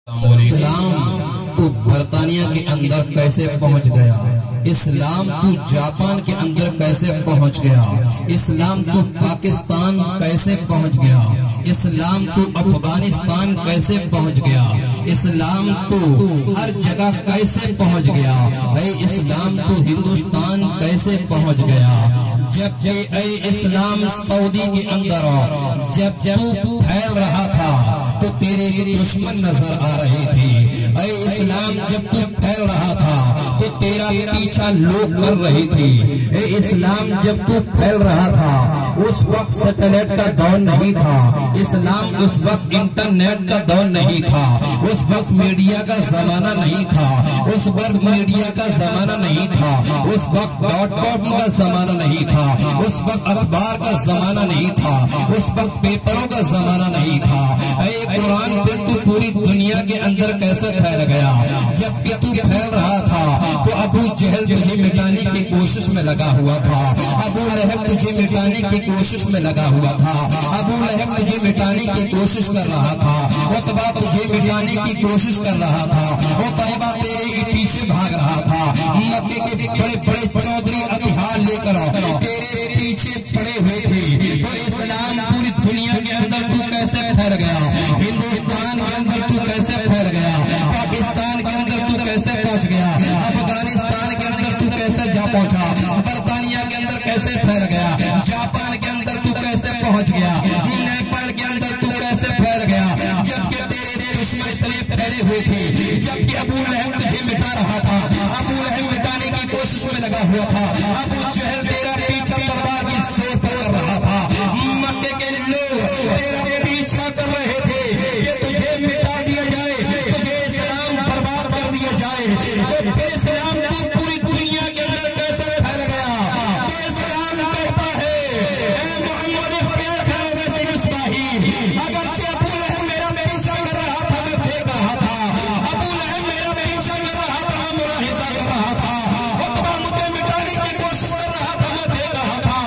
اسلام تو برطانیہ کے اندر کیسے پہنچ گیا؟ اسلام تو جاپان کے اندر کیسے پہنچ گیا؟ اسلام تو پاکستان کیسے پہنچ گیا؟ اسلام تو افغانستان کیسے پہنچ گیا؟ اسلام تو ہر جگہ کیسے پہنچ گیا؟ اے اسلام تو ہندوستان کیسے پہنچ گیا؟ جب اے اسلام سعودی کے اندر جب تو پھیل رہا تھا تو تیرے دشمن نظر آ رہے تھے۔ اے اسلام جب تو پھیل رہا تھا تو تیرا پیچھا لوگ کر رہے تھے۔ اے اسلام جب تو پھیل رہا تھا اس وقت سیٹلائٹ کا دور نہیں تھا، اسلام اس وقت انٹرنیٹ کا دور نہیں تھا، اس وقت میڈیا کا زمانہ نہیں تھا، اس وقت میڈیا کا زمانہ نہیں تھا، اس وقت .com کا زمانہ نہیں تھا، اس وقت اخبار کا زمانہ نہیں تھا، اس وقت پیپروں کا زمانہ نہیں تھا۔ اے قرآن پھر تو پوری دنیا کے اندر کیسے پھیل گیا؟ جب کہ تو پھیل رہا تھا تو ابو جہل تجھے مٹانے کی کوشش میں لگا ہوا تھا، ابو لہب تجھے مٹانے کی کوشش میں لگا ہوا تھا، ابو لہب تجھے مٹانے کی کوشش کر رہا تھا، عتبہ تجھے مٹانے کی کوشش کر رہا تھا، عتبہ تیرے پیچھے بھاگ رہا تھا، مکے کے بڑے بڑے چودھری اتحاد لے کر تیرے پیچھے پڑے ہوئے تھے۔ تو اسلام پوری دنیا کے اندر تو کیسے پھیل گیا؟ ہندوستان کے اندر تو کیسے پھیل گیا؟ پاکستان کے اندر تو کیسے پہنچ گیا؟ افغانستان کے اندر تو کیسے جا پہنچا؟ برطانیہ کے اندر کیسے پھیل گیا؟ جاپان کے اندر تو کیسے پہنچ گیا؟ نیپال کے اندر تو کیسے پھیل گیا؟ جبکہ تیرے دشمن اتنے پھیلے ہوئے تھے، جبکہ ابو لہب تجھے مٹا رہا تھا، ابو لہب مٹانے کی کوشش میں لگا ہوا تھا، ابو جہل تیرا پیچھا تلوار کی زور پر کر رہا تھا، مکے کے لوگ تیرا پیچھا کر رہے تھے کہ تجھے مٹا دیا جائے، تجھے اسلام برباد کر دیا جائے۔ تو پھر اسلام تو پوری دنیا کے اندر کیسے پھیل گیا؟ تو اسلام کہتا ہے اے محمد اختیار کرو ویسے مصباحی، اگرچہ ابو لہب میرا پیچھا کر رہا تھا میں دیکھ رہا تھا، ابو لہب میرا پیچھا کر رہا تھا ملاحظہ کر رہا تھا، عتبہ مجھے مٹانے کی کوشش کر رہا تھا میں دیکھ رہا تھا،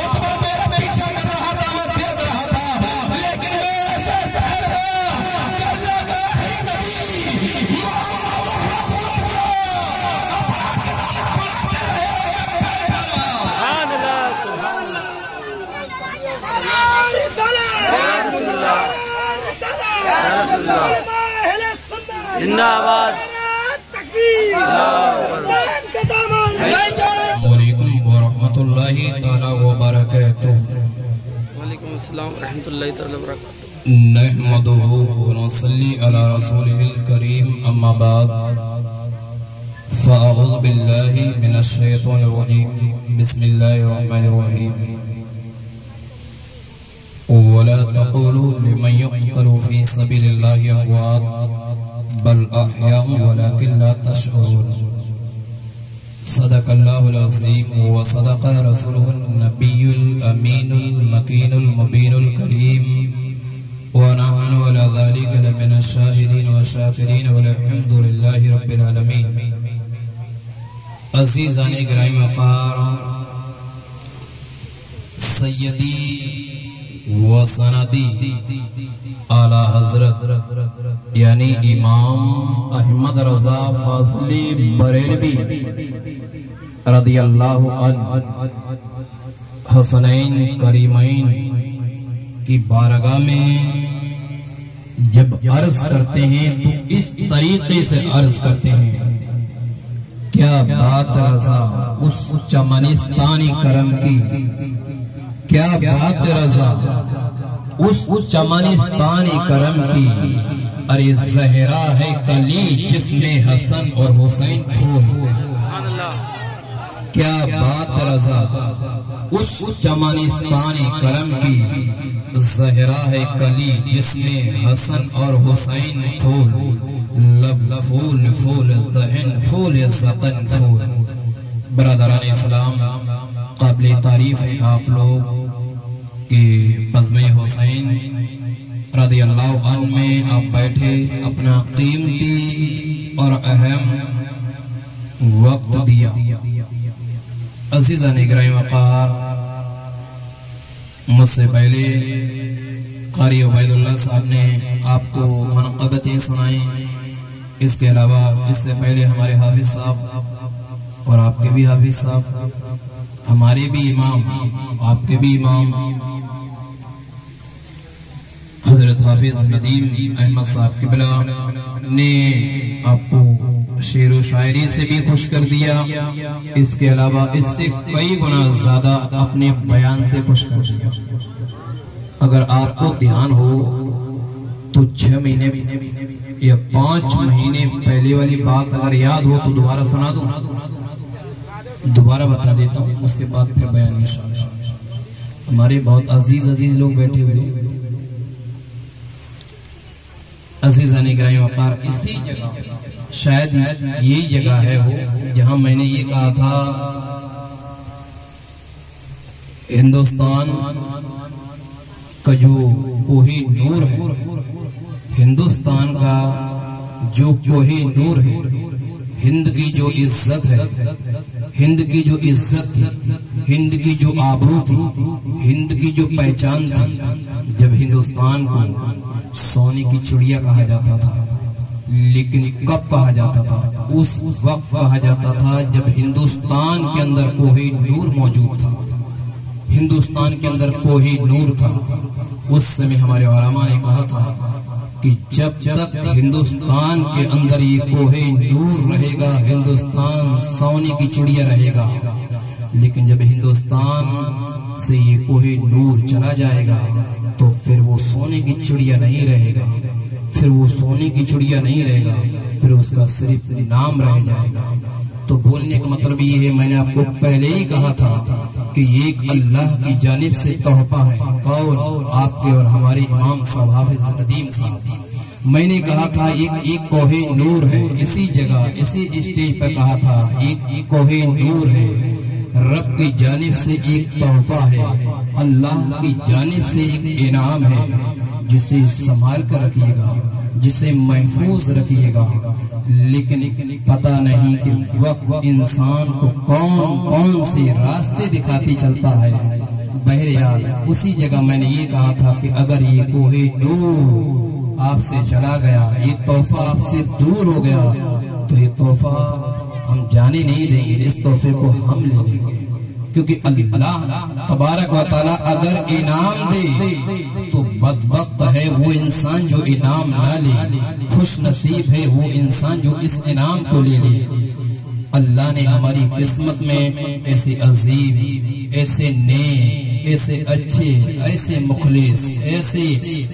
عتبہ میرا پیچھا کر رہا تھا میں دیکھ رہا تھا، لیکن میں ایسے پھیل گیا کہ اللہ کا ہے نبی محمد رسول اللہ اپنا کلام پڑھتے وعلیکم ورحمۃ اللہ تعالی وبرکاتہ۔ وعلیکم السلام ورحمۃ اللہ تعالی وبرکاتہ۔ نحمدہ ونصلی علی رسولہ الکریم، اما بعد فاعوذ باللہ من الشیطان الرجیم، بسم اللہ الرحمن الرحیم۔ ولا تقولوا لمن يقتل في سبيل الله اموات بل احياء ولكن لا تشعرون۔ صدق اللہ العظیم وصدق رسولہ النبی الامین المکین المبین الکریم، ونحن على ذلك لمن الشاہدین والشاکرین والحمد للہ رب العالمین۔ عزیزان گرامی وقار، سیدی و سندی اعلی حضرت یعنی امام احمد رضا فاضلی بریلوی رضی اللہ عنہ حسنین کریمین کی بارگاہ میں جب عرض کرتے ہیں تو اس طریقے سے عرض کرتے ہیں، کیا بات رضا اس چمنستانی کرم کی، کیا بات رضا اس چمنستانی کرم کی، ارے زہرا ہے کلی جس میں حسن اور حسین پھول۔ کیا بات رضا اس چمنستانی کرم کی، زہرا ہے کلی جس میں حسن اور حسین پھول، لب پھول پھول ذہن پھول زقن پھول۔ برادران اسلام، قابل تعریف ہے آپ لوگ کہ بزم حسین رضی اللہ عنہ میں آپ بیٹھے اپنا قیمتی اور اہم وقت دیا۔ عزیزان گرامی وقار، مجھ سے پہلے قاری عبید اللہ صاحب نے آپ کو منقبتیں سنائیں، اس کے علاوہ اس سے پہلے ہمارے حافظ صاحب اور آپ کے بھی حافظ صاحب، ہمارے بھی امام، آپ کے بھی امام حضرت حافظ ندیم احمد صاحب قبلہ نے آپ کو شعر و شاعری سے بھی خوش کر دیا، اس کے علاوہ اس سے کئی گنا زیادہ اپنے بیان سے خوش کر دیا۔ اگر آپ کو دھیان ہو تو 6 مہینے یا 5 مہینے پہلے والی بات اگر یاد ہو تو دوبارہ سنا دوں، دوبارہ بتا دیتا ہوں، اس کے بعد پھر بیان انشاءاللہ۔ ہمارے بہت عزیز لوگ بیٹھے ہوئے، عزیزان گرامی وقار، اسی جگہ شاید یہی جگہ ہے وہ جہاں میں نے یہ کہا تھا ہندوستان کا جو کوہی نور ہے، ہندوستان کا جو کوہی نور ہے، ہند کی جو عزت ہے، ہند کی جو عزت تھی، ہند کی جو آبرو تھی، ہند کی جو پہچان تھی، جب ہندوستان کو سونے کی چڑیا کہا جاتا تھا، لیکن کب کہا جاتا تھا؟ اس وقت کہا جاتا تھا جب ہندوستان کے اندر کوہی نور موجود تھا، ہندوستان کے اندر کوہی نور تھا۔ اس سمے ہمارے علماء نے کہا تھا کہ جب تک ہندوستان کے اندر یہ کوہی نور رہے گا، ہندوستان سونے کی چڑیا رہے گا، لیکن جب ہندوستان سے یہ کوہی نور چلا جائے گا تو پھر وہ سونے کی چڑیا نہیں رہے گا، پھر وہ سونے کی چڑیا نہیں رہے گا، پھر اس کا صرف نام رہ جائے گا۔ تو بولنے کا مطلب یہ ہے، میں نے آپ کو پہلے ہی کہا تھا کہ ایک اللہ کی جانب سے تحفہ ہے، کون؟ آپ کے اور ہمارے امام صاحب حافظ ندیم صاحب۔ میں نے کہا تھا ایک کوہی نور ہے، اسی جگہ اسی اسٹیج پر کہا تھا ایک کوہی نور ہے، رب کی جانب سے ایک تحفہ ہے، اللہ کی جانب سے ایک انعام ہے، جسے سنبھال کر رکھیے گا، جسے محفوظ رکھیے گا۔ لیکن پتہ نہیں کہ وقت انسان کو کون سے راستے دکھاتی چلتا ہے۔ بہرحال اسی جگہ میں نے یہ کہا تھا کہ اگر یہ کوہی نور آپ سے چلا گیا، یہ تحفہ آپ سے دور ہو گیا، تو یہ تحفہ ہم جانے نہیں دیں گے، اس تحفے کو ہم لے لیں گے، کیونکہ اللہ تبارک و تعالیٰ اگر انعام دے تو بدبخت ہے وہ انسان جو انعام نہ لے، خوش نصیب ہے وہ انسان جو اس انعام کو لے لے۔ اللہ نے ہماری قسمت میں ایسے عظیم، ایسے نیک، ایسے اچھے، ایسے مخلص، ایسے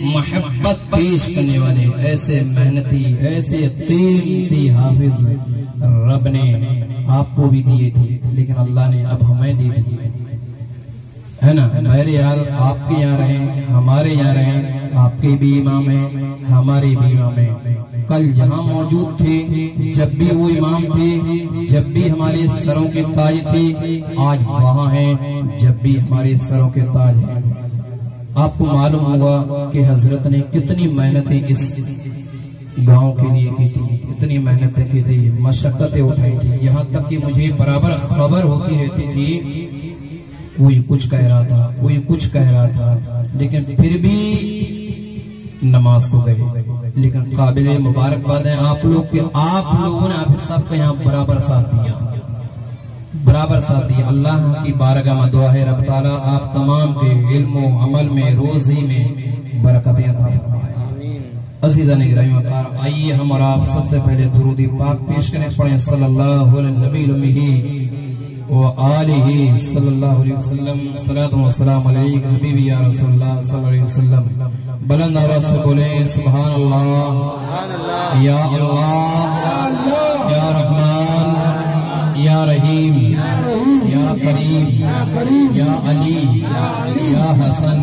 محبت پیش کرنے والے، ایسے محنتی، ایسے قیمتی حافظ رب نے آپ کو بھی دیے تھے، لیکن اللہ نے اب ہمیں دے دیے، ہے نا؟ بہرحال آپ کے یہاں رہیں، ہمارے یہاں رہیں، آپ کے بھی امام ہیں، ہمارے بھی امام ہیں۔ کل یہاں موجود تھے جب بھی وہ امام تھے، جب بھی ہمارے سروں کے تاج تھے، آج وہاں ہیں جب بھی ہمارے سروں کے تاج ہیں۔ آپ کو معلوم ہوگا کہ حضرت نے کتنی محنتیں اس گاؤں کے لیے کی تھی، اتنی محنتیں کی تھی، مشقتیں اٹھائی تھی، یہاں تک کہ مجھے برابر خبر ہوتی رہتی تھی کوئی کچھ کہہ رہا تھا، کوئی کچھ کہہ رہا تھا، لیکن پھر بھی نماز کو گئے۔ لیکن قابل مبارکباد ہے آپ لوگ کہ آپ لوگوں نے آپ سب کا یہاں برابر ساتھ دیا، برابر ساتھ دیا۔ اللہ کی بارگاہ میں دعا ہے رب تعالیٰ آپ تمام کے علم و عمل میں، روزی میں برکتیں عطا فرمائے۔ عزیزان گرامی وقار، آئیے ہم اور آپ سب سے پہلے درود پاک پیش کریں، پڑھیں صلی اللہ علیہ نبی الامہ وآلہ صلی اللہ علیہ وسلم، صلاۃ و سلام علیک حبیبی یا رسول اللہ صلی اللہ علیہ وسلم۔ بلند آواز سے بولیں سبحان اللہ، یا اللہ، یا رحمان، یا رحیم، یا کریم، یا علی، یا حسن،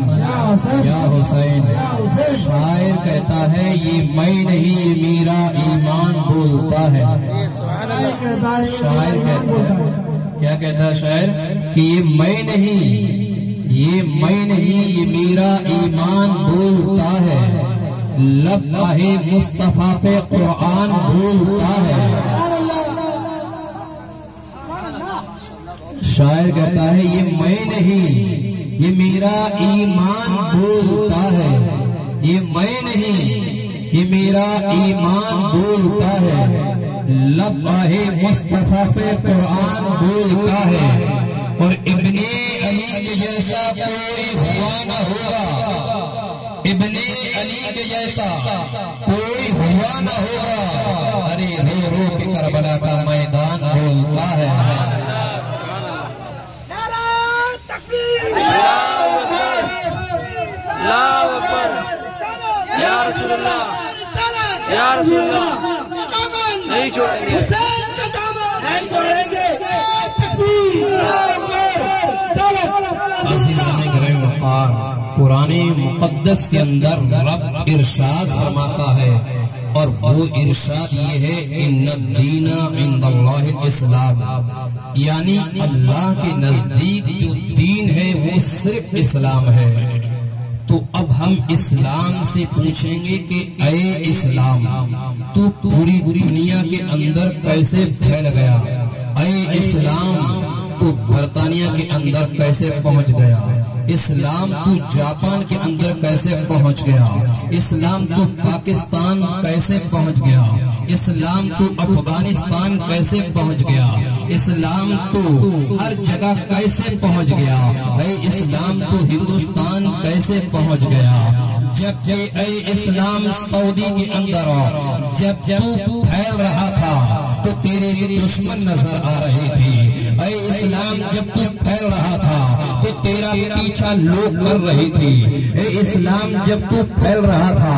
یا حسین۔ شاعر کہتا ہے یہ میں نہیں، یہ میرا ایمان بولتا ہے۔ شاعر کہتا ہے، کیا کہتا ہے شاعر؟ کہ یہ میں نہیں، یہ میں نہیں، یہ میرا ایمان بولتا ہے، لب آہے مصطفیٰ پہ قرآن بولتا ہے۔ شاعر کہتا ہے یہ میں نہیں، یہ میرا ایمان بولتا ہے، یہ میں نہیں، کہ میرا ایمان بولتا ہے، لب آہے مصطفیٰ قرآن بولتا ہے، اور ابن علی کے جیسا کوئی ہوا نہ ہوگا، ابن علی کے جیسا کوئی ہوا نہ ہوگا۔ ارے رو رو کے کربلا کا میدان بولتا ہے۔ یا رسول اللہ، یا رسول اللہ، نہیں چھوڑیں گے، نہیں چھوڑیں گے۔ قرآن مقدس کے اندر رب ارشاد فرماتا ہے، اور وہ ارشاد یہ ہے ان الدین عند اللہ الاسلام، یعنی اللہ کے نزدیک جو دین ہے وہ صرف اسلام ہے۔ تو اب ہم اسلام سے پوچھیں گے کہ اے اسلام تو پوری دنیا کے اندر کیسے پھیل گیا؟ اے اسلام تو برطانیہ کے اندر کیسے پہنچ گیا؟ اسلام تو جاپان کے اندر کیسے پہنچ گیا؟ اسلام تو پاکستان کیسے پہنچ گیا؟ اسلام تو افغانستان کیسے پہنچ گیا؟ اسلام تو ہر جگہ کیسے پہنچ گیا؟ اے اسلام تو ہندوستان کیسے پہنچ گیا؟ جب اے اسلام سعودی کے اندر جب تو پھیل رہا تھا تو تیرے دشمن نظر آ رہے تھے۔ اے اسلام جب تو پھیل رہا تھا تو تیرا پیچھا لوگ کر رہے تھے۔ اے اسلام جب تو پھیل رہا تھا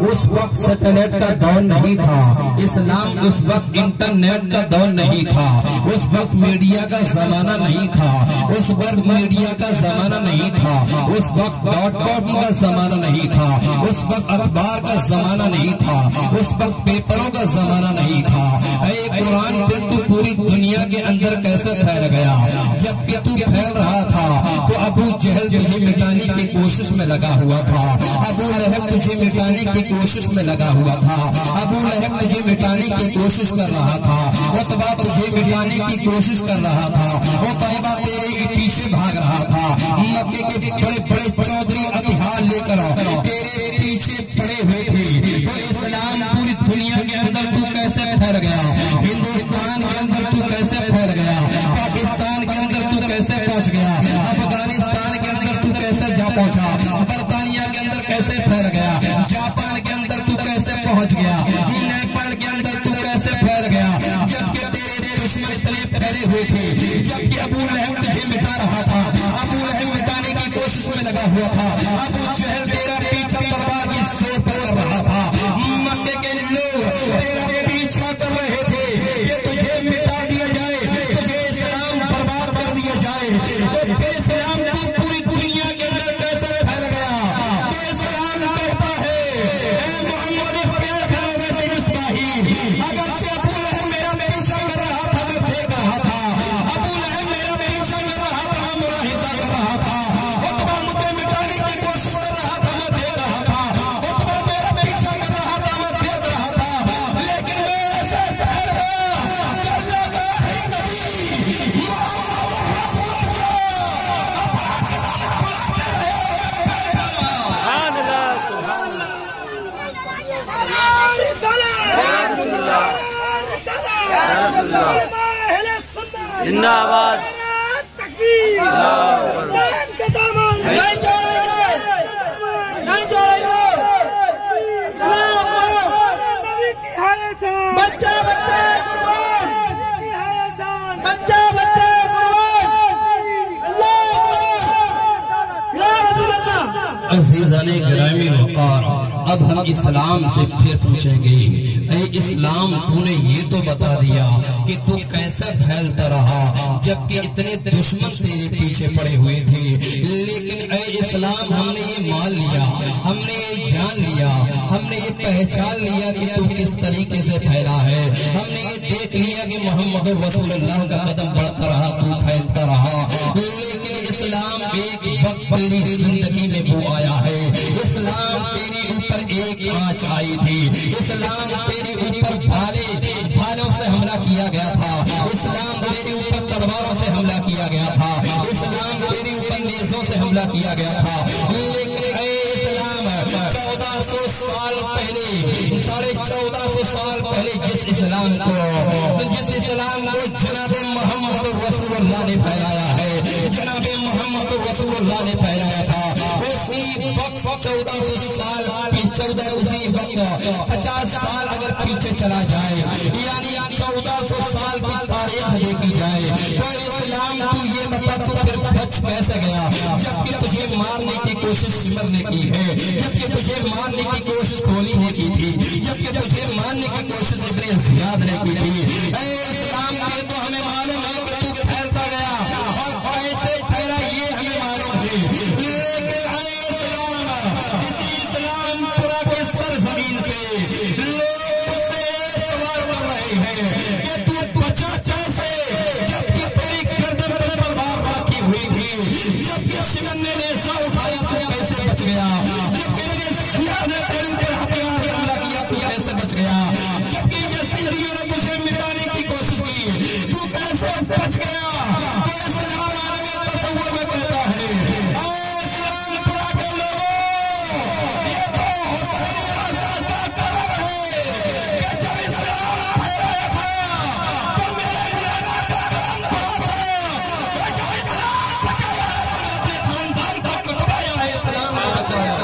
اس وقت سیٹلائٹ کا دور نہیں تھا، اسلام اس وقت انٹرنیٹ کا دور نہیں تھا، اس وقت میڈیا کا زمانہ نہیں تھا، اس وقت میڈیا کا زمانہ نہیں تھا، اس وقت .com کا زمانہ نہیں تھا، اس وقت اخبار کا زمانہ نہیں تھا، اس وقت پیپروں کا زمانہ نہیں تھا۔ اے قرآن پھر تو پوری دنیا کے اندر کیسے پھیل گیا؟ جب کہ تو پھیل رہا تھا تو ابو جہل تجھے مٹانے کی کوشش میں لگا ہوا تھا، ابو لہب تجھے مٹانے کی کوشش میں لگا ہوا تھا، ابو لہب تجھے مٹانے کی کوشش کر رہا تھا، عتبہ تجھے مٹانے کی کوشش کر رہا تھا، عتبہ تیرے پیچھے بھاگ رہا تھا، مکے کے بڑے بڑے چودھری اتحاد لے کر تیرے پیچھے پڑے ہوئے تھے۔ تو اسلام پوری دنیا کے اندر تو کیسے پھیل گیا؟ ہندوستان کے اندر تو کیسے پھیل گیا؟ پاکستان کے اندر تو کیسے پہنچ گیا؟ افغانستان کے اندر تو کیسے جا پہنچا؟ برطانیہ کے اندر کیسے پھیل گیا؟ جاپان کے اندر تو کیسے پہنچ گیا؟ نیپال کے اندر تو کیسے پھیل گیا؟ جبکہ تیرے دشمن اتنے پھیلے ہوئے تھے، جبکہ ابو لہب تجھے مٹا رہا تھا، ابو لہب مٹانے کی کوشش میں لگا ہوا تھا، ابو جہل تیرا پیچھا تلوار کی زور پر کر رہا تھا، مکے کے لوگ تیرا پیچھا کر رہے تھے کہ تجھے مٹا دیا جائے، تجھے اسلام برباد کر دیا جائے۔ تو پھر اسلام تو پوری دنیا کے اندر کیسے پھیل گیا؟ تو اسلام کہتا ہے اے محمد اختیار کرو ویسے مصباحی، اگرچہ ابو لہب میرا پیچھا کر رہا تھا میں دیکھ رہا تھا، ابو لہب میرا پیچھا کر رہا تھا ملاحظہ کر رہا تھا، عتبہ مجھے مٹانے کی کوشش کر رہا تھا میں دیکھ رہا تھا، عتبہ میرا پیچھا کر رہا تھا میں دیکھ رہا تھا، لیکن میں ایسے پھیل گیا کہ اللہ کا آخری نبی محمد رسول اللہ اپنا کلام پڑھاتے رہے۔ سبحان اللہ، سبحان اللہ، یا رسول اللہ، یا رسول اللہ، زندہ آباد، نہیں جوڑیں گے، نہیں جوڑیں گے۔ بچہ بچہ قربان، بچہ بچہ قربان، اللہ یا رسول اللہ۔ عزیزان گرامی وقار، اب ہم اسلام سے پھر پوچھیں گے، اے اسلام تو نے یہ تو بتا دیا کہ تو کیسے پھیلتا رہا جبکہ اتنے دشمن تیرے پیچھے پڑے ہوئے تھے، لیکن اے اسلام ہم نے یہ مان لیا، ہم نے یہ جان لیا، ہم نے یہ پہچان لیا کہ تو کس طریقے سے پھیلا ہے، ہم نے یہ دیکھ لیا کہ محمد رسول اللہ کا قدم بڑھتا رہا، تو پھیلتا رہا، لیکن اسلام ایک وقت تیری زندگی میں وہ آیا ہے، اسلام تیرے اوپر ایک آنچ آئی تھی، اسلام تیرے اوپر بھالوں سے حملہ کیا گیا تھا، اسلام تیرے اوپر تلواروں سے حملہ کیا گیا تھا، اسلام تیرے اوپر نیزوں سے حملہ کیا گیا تھا، لیکن اے اسلام 1400 سال پہلے جس اسلام کو جناب محمد رسول اللہ نے پھیلایا ہے، جناب محمد رسول اللہ نے پھیلایا تھا، اسی وقت 1400 سال اسی وقت 50 سال اگر پیچھے چلا جائے، یعنی 1400 سال کی تاریخ دیکھی جائے تو اسلام تو یہ بتا تو پھر بچ کیسے گیا، جبکہ تجھے مارنے کی کوشش سمر نے کی ہے، جبکہ تجھے مارنے کی کوشش کوہلی نے کی تھی، جبکہ تجھے مارنے کی کوشش ابن زیاد نے کی تھی۔ اے اسلام کے تو ہمیں معلوم ہے کہ تو پھیلتا گیا اور کیسے پھیلا یہ ہمیں معلوم ہے، لیکن اے اسلام، اسی اسلام پورا کے سرزمین سے لوگ اس سے سوال کر رہے ہیں کہ تو بچا کیسے، جبکہ تیری گردن پر تلوار رکھی ہوئی تھی، جبکہ شمن نے نیزہ اٹھایا تو کیسے بچ گیا، جبکہ ابن زیاد نے تیرے اوپر ہتھیار سے حملہ کیا تو کیسے بچ گیا، جبکہ یزیدیوں نے تجھے مٹانے کی کوشش کی تو کیسے بچ گیا۔ تو اسلام عالم تصور میں کہتا ہے، اے اسلام پورا کے لوگوں، یہ تو حسین حسن کا کرم ہے کہ جب اسلام پھیلایا تھا تو میرے مولا کا کرم بہت ہے کہ جب اسلام بچایا تو اپنے خاندان کو کٹوایا ہے، اسلام کو بچایا۔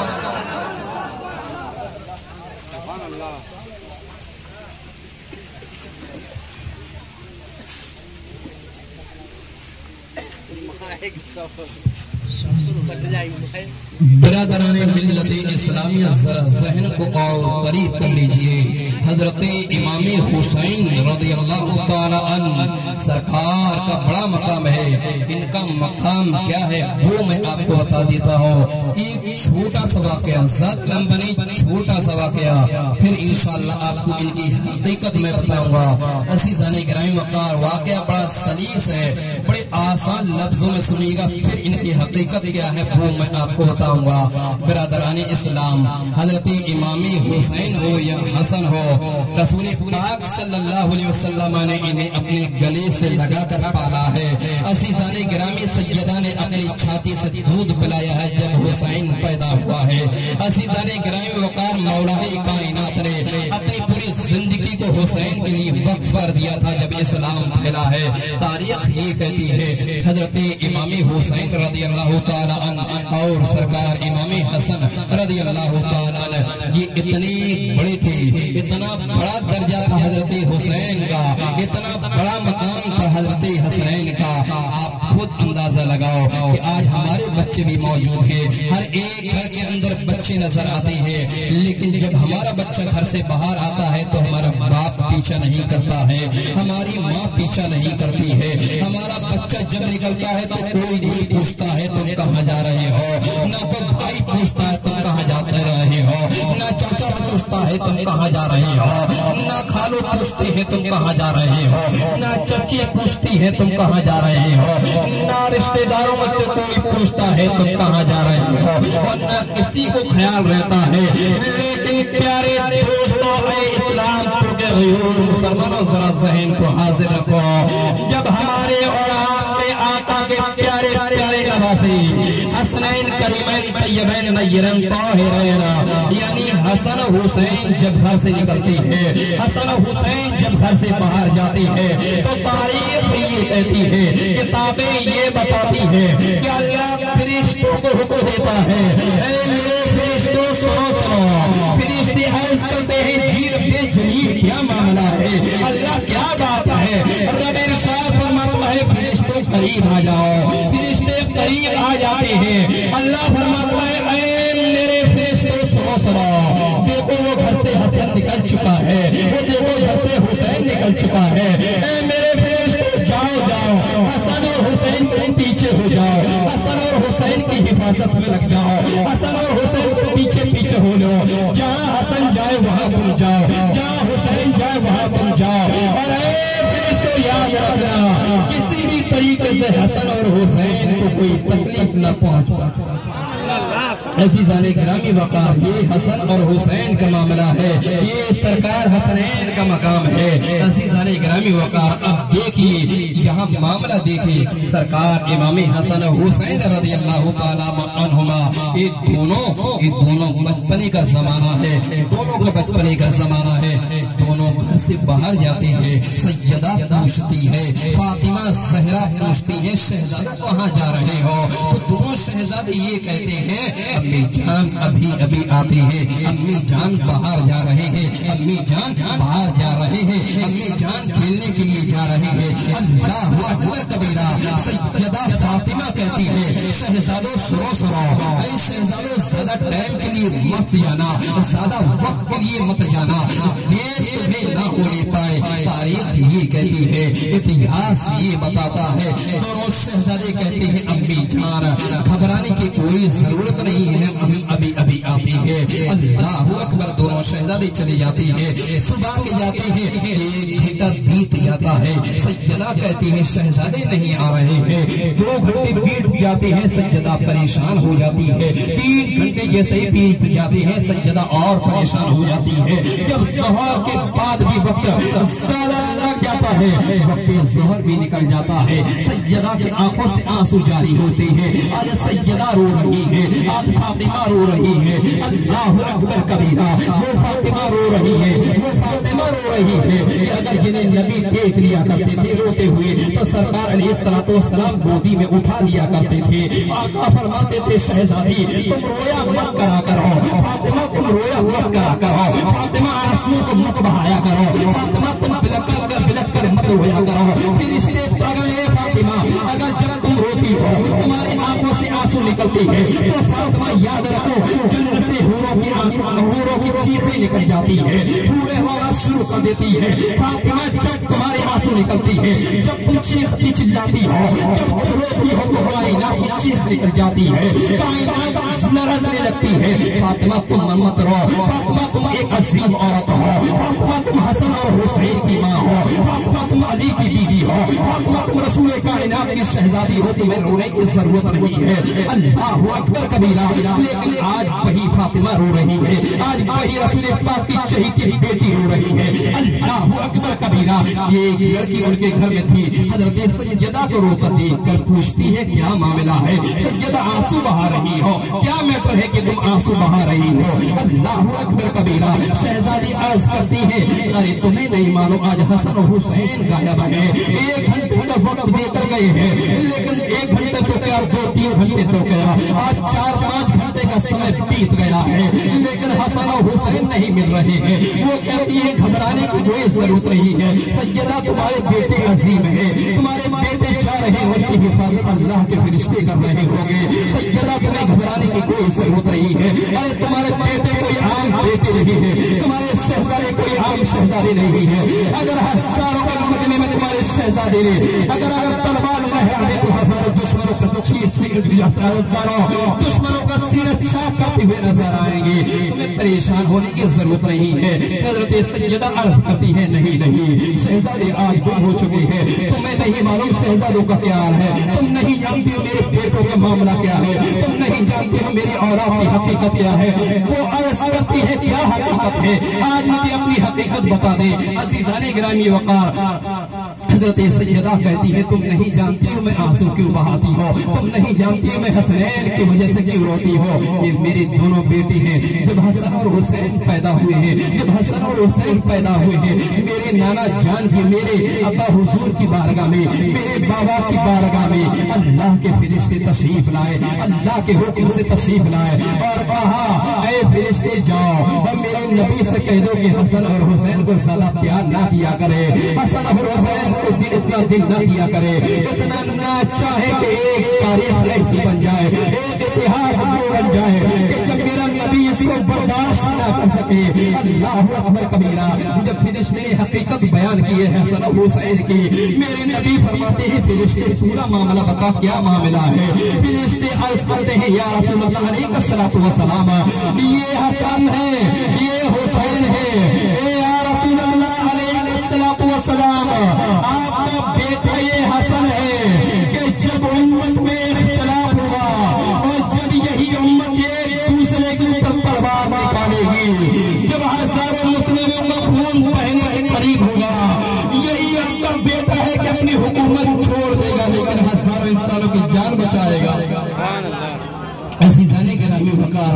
برادران ملت اسلامیہ ذرا ذہن کو اور قریب کر لیجئے، حضرت امام حسین رضی اللہ تعالی عنہ سرکار کا بڑا مقام ہے، ان کا مقام کیا ہے وہ میں آپ کو بتا دیتا ہوں۔ ایک چھوٹا سا واقعہ، ذات لمبا نہیں، چھوٹا سا واقعہ، پھر انشاءاللہ آپ کو ان کی حقیقت میں بتاؤں گا۔ عزیزان گرامی وقار، واقعہ بڑا سلیس ہے، بڑے آسان لفظوں میں سنیے گا، پھر ان کی حقیقت کیا ہے وہ میں آپ کو بتاؤں گا۔ برادران اسلام، حضرت امام حسین ہو یا حسن ہو، رسول پاک صلی اللہ علیہ وسلم نے انہیں اپنے گلے سے لگا کر پالا ہے۔ عزیزان گرامی، سیدہ نے اپنی چھاتی سے دودھ پلایا ہے جب حسین پیدا ہوا ہے۔ عزیزان گرامی وقار، مولا کائنات نے اپنی پوری زندگی کو حسین کے لیے وقف کر دیا تھا جب اسلام پھیلا ہے۔ تاریخ یہ کہتی ہے حضرت امام حسین رضی اللہ تعالی عنہ اور سرکار امام حسن رضی اللہ تعالی عنہ یہ اتنے بڑے تھے، اتنا بڑا درجہ تھا حضرت حسین کا، اتنا بڑا مقام تھا حضرت حسنین کا۔ آپ خود اندازہ لگاؤ کہ آج ہمارے بچے بھی موجود ہیں، ہر ایک گھر کے اندر بچے نظر آتے ہیں، لیکن جب ہمارا بچہ گھر سے باہر آتا ہے تو ہمارا باپ پیچھا نہیں کرتا ہے، ہماری ماں پیچھا نہیں کرتی ہے، ہمارا بچہ جب نکلتا ہے تو کوئی نہیں پوچھتا ہے تم کہاں جا رہے ہو، نہ تو بھائی پوچھتا ہے تم کہاں جاتے رہے ہو، نہ چاچا پوچھتا ہے تم کہاں جا رہے ہو، نہ خالو پوچھتے ہیں تم کہاں جا رہے ہو، نہ چچی پوچھتی ہے تم کہاں جا رہے ہو، نہ رشتہ داروں میں سے کوئی پوچھتا ہے تم کہاں جا رہے ہو، اور نہ کسی کو خیال رہتا ہے۔ لیکن پیارے دوستو، اے اسلام پور کے غیور مسلمانوں، ذرا ذہن کو حاضر رکھو، جب ہمارے اور آپ کے آقا کے پیارے پیارے نواسی حسنین کریمین طیبین نیرین طاہرین، یعنی حسن حسین جب گھر سے نکلتی ہے، حسن حسین جب گھر سے باہر جاتی ہے تو تاریخ یہ کہتی ہے، کتابیں یہ بتاتی ہے کہ اللہ فرشتوں کو حکم دیتا ہے، اے میرے فرشتوں سنو سنو، فرشتے عرض کرتے ہیں جیل بے جلیل کیا معاملہ ہے، اللہ کیا بات ہے، رب ارشاد فرماتا ہے فرشتوں قریب آ جاؤ، فرشتے قریب آ جاتے ہیں، اللہ فرماتا ہے اے میرے فرشتوں سنو سنو، دیکھو وہ گھر سے حسن نکل چکا ہے، وہ دیکھو گھر سے حسین نکل چکا ہے، اے میرے فرشتوں جاؤ جاؤ، حسن اور حسین تم پیچھے ہو جاؤ، حسن اور حسین کی حفاظت میں لگ جاؤ، حسن اور حسین تم پیچھے پیچھے ہو لو، جہاں حسن جائے وہاں تم جاؤ، جہاں حسین جائے وہاں تم جاؤ، اور اے فرشتوں یاد رکھنا کسی بھی طریقے سے حسن اور حسین کو کوئی تکلیف نہ پہنچ پائے۔ عزیزان گرامی وقار، یہ حسن اور حسین کا معاملہ ہے، یہ سرکار حسنین کا مقام ہے۔ عزیزان گرامی وقار، اب دیکھیے یہاں معاملہ دیکھیے، سرکار امام حسن حسین رضی اللہ تعالیٰ عنہما، یہ دونوں بچپنے کا زمانہ ہے، دونوں کا بچپنے کا زمانہ ہے، دونوں گھر سے باہر جاتے ہیں، سیدہ پوچھتی ہے، فاطمہ زہرا پوچھتی ہے شہزادہ کہاں جا رہے ہو؟ تو دونوں شہزادے یہ کہتے ہیں امی جان ابھی ابھی آتے ہیں، امی جان باہر جا رہے ہیں، امی جان باہر جا رہے ہیں، امی جان کھیلنے کے لیے جا رہے ہیں۔ اللہ اکبر کبیرہ۔ سیدہ فاطمہ کہتی ہے شہزادوں سنو، اے شہزادوں زیادہ ٹائم کے لیے مت جانا، زیادہ وقت کے لیے مت جانا، دیر تمہیں نہ ہونے پائے۔ تاریخ یہ کہتی ہے، اتہاس یہ بتاتا ہے، دونوں شہزادے کہتے ہیں امی جان گھبرانے کی کوئی ضرورت نہیں ہے، ہم ابھی ابھی آتے ہیں۔ اللہ اکبر۔ دونوں شہزادے چلے جاتے ہیں، صبح کے جاتے ہیں، ایک گھنٹہ بیت جاتا ہے، سیدہ کہتی ہے شہزادے نہیں آ رہے ہیں، 2 گھنٹے بیت جاتے ہیں، سیدہ پریشان ہو جاتی ہے، 3 گھنٹے جیسے ہی بیت جاتے ہیں، سیدہ اور پریشان ہو جاتی ہے۔ جب ظہر کے بعد بھی وقت زیادہ لگ جاتا ہے، وقت ظہر بھی نکل جاتا ہے، سیدہ کی آنکھوں سے آنسو جاری ہوتے ہیں۔ آج سیدہ رو رہی ہے، آج فاطمہ رو رہی ہے۔ اللہ اکبر کبیرہ۔ وہ فاطمہ رو رہی ہے، وہ فاطمہ رو رہی ہے کہ اگر جنہیں نبی دیکھ لیا کرتے تھے روتے ہوئے تو سرکار علیہ السلام گودی میں اٹھا لیا کرتے تھے۔ آقا فرماتے تھے شہزادی تم رویا مت کرا کرو، فاطمہ تم رویا مت کرا کرو، فاطمہ آنسو کو مت بہایا کرو، فاطمہ تم بلک کر مت رویا کرو۔ پھر اس لیے فاطمہ اگر جب تم روتی ہو تمہاری آنکھوں سے آنسو نکلتی ہے تو فاطمہ یاد رکھو جنت سے حوروں کی چیخیں نکل جاتی ہے، حوریں رونا شروع کر دیتی ہے۔ فاطمہ جب تمہارے آنسو نکلتی ہے، جب تم چیختی چلاتی ہو، جب تم روتی ہو تو کائنات کی چیخ نکل جاتی ہے، کائنات لرزنے لگتی ہے۔ فاطمہ تم مت رو، فاطمہ تم ایک عظیم عورت ہو، فاطمہ تم حسن اور حسین کی ماں ہو، فاطمہ تم علی کی بیوی ہو، فاطمہ تم رسول کائنات کی شہزادی ہو، تمہیں رونے کی ضرورت نہیں ہے۔ اللہ اکبر کبیرہ۔ لیکن آج وہی فاطمہ رو رہی ہے، آج وہی رسول پاک کی چہیتی بیٹی رو رہی ہے۔ اللہ اکبر کبیرہ۔ یہ ایک لڑکی ان کے گھر میں تھی، حضرت سیدہ کو روتا دیکھ کر پوچھتی ہے کیا معاملہ ہے؟ سیدہ آنسو بہا رہی ہو، کیا میٹر ہے کہ تم آنسو بہا رہی ہو؟ اللہ اکبر کبیرہ۔ شہزادی عرض کرتی ہے ارے تمہیں نہیں معلوم آج حسن و حسین غائب ہے، 1 گھنٹے کا وقت دے کر گئے ہیں، لیکن 1 گھنٹے تو کیا 2-3 گھنٹے تو کیا آج 4-5 گھنٹے کا سمے بیت گیا ہے، لیکن حسن و حسین نہیں مل رہے ہیں۔ وہ کہتی ہے گھبرانے کی کوئی ضرورت نہیں ہے، سیدہ تمہارے بیٹے عظیم ہیں، تمہارے بیٹے جا رہے ہیں، ان کی حفاظت اللہ کے فرشتے کر رہے ہوں گے، سیدہ تمہیں گھبرانے کی کوئی ضرورت نہیں ہے۔ ارے تمہارے بیٹے کوئی عام بیٹے نہیں ہے، تمہارے شہزادے کوئی عام شہزادے نہیں ہے۔ اگر ہزاروں کے مقدمے میں تمہارے شہزادے نے اگر تلوار لہرائے تو ہزاروں دشمنوں کا سینہ چاک کرتے ہوئے نظر آئیں گے، تمہیں پریشان ہونے کی ضرورت نہیں ہے۔ حضرت سیدہ عرض کرتی ہے نہیں شہزادے آج گم ہو چکے ہیں، تمہیں نہیں معلوم شہزادوں کا کیا حال ہے، تم نہیں جانتی ہو میرے بیٹوں کا معاملہ کیا ہے، تم نہیں جانتی ہو میری اولاد کی حقیقت کیا ہے۔ وہ عرض کرتی ہے کیا حقیقت ہے، آج مجھے اپنی حقیقت بتا دیں۔ عزیزان گرامی وقار، حضرت سیدہ کہتی ہے تم نہیں جانتی ہو میں آنسو کیوں بہاتی ہو، تم نہیں جانتی ہو میں حسنین کی وجہ سے کیوں روتی ہو۔ یہ میرے دونوں بیٹے ہیں، جب حسن اور حسین پیدا ہوئے ہیں، جب حسن اور حسین پیدا ہوئے ہیں، میرے نانا جان کی، میرے ابا حضور کی بارگاہ میں، میرے بابا کی بارگاہ میں اللہ کے فرشتے تشریف لائے، اللہ کے حکم سے تشریف لائے اور کہا اے فرشتے جاؤ اور میرے نبی سے کہہ دو کہ حسن اور حسین کو زیادہ پیار نہ کیا کرے، حسن اور حسین کو اتنا دل نہ دیا کرے، اتنا نہ چاہے کہ ایک تاریخ ایسی بن جائے، ایک اتہاس بن جائے کہ جب میرا نبی اس کو برداشت نہ کر سکے۔ اللہ اکبر کبیرہ۔ جب فرشتے نے حقیقت بیان کی ہے حسن و حسین کی، میرے نبی فرماتے ہیں فرشتے پورا معاملہ بتا کیا معاملہ ہے۔ فرشتے عرض کرتے ہیں یا رسول اللہ علیہ الصلوۃ والسلام یہ حسن ہے یہ حسین ہے، اے یا رسول اللہ علیہ الصلوۃ والسلام آپ کا بیٹا یہ حسن ہے کہ جب امت میں اختلاف ہوا اور جب یہی امت ایک دوسرے کے اوپر تلوار نکالے گی، جب ہزاروں مسلموں کا خون بہنے کے قریب ہوگا، یہی آپ کا بیٹا ہے کہ اپنی حکومت چھوڑ دے گا لیکن ہزاروں انسانوں کی جان بچائے گا۔ عزیزان گرامی وقار،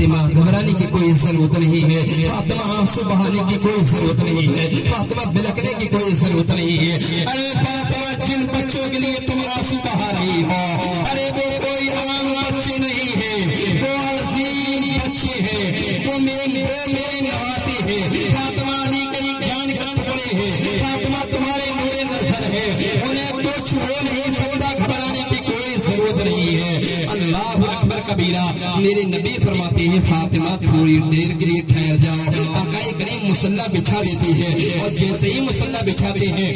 فاطمہ گھبرانے کی کوئی ضرورت نہیں ہے، فاطمہ آنسو بہانے کی کوئی ضرورت نہیں ہے، فاطمہ بلکنے کی کوئی ضرورت نہیں ہے۔ ارے فاطمہ جن بچوں کے لیے تم آنسو بہا رہی ہو، ارے وہ کوئی عام بچے نہیں ہے، وہ عظیم بچے ہیں، وہ میرے نواسے ہیں، فاطمہ علی کے جان کے ٹکڑے ہیں، فاطمہ تمہارے نور نظر ہے، انہیں کچھ ہو نہیں سکتا، گھبرانے کی کوئی ضرورت نہیں ہے۔ اللہ اکبر کبیرہ۔ میرے نبی فرماتے ہیں فاطمہ تھوڑی دیر کے لیے ٹھہر جاؤ۔ آقا کریم مصلی بچھا دیتی ہے، اور جیسے ہی مصلی بچھاتے ہیں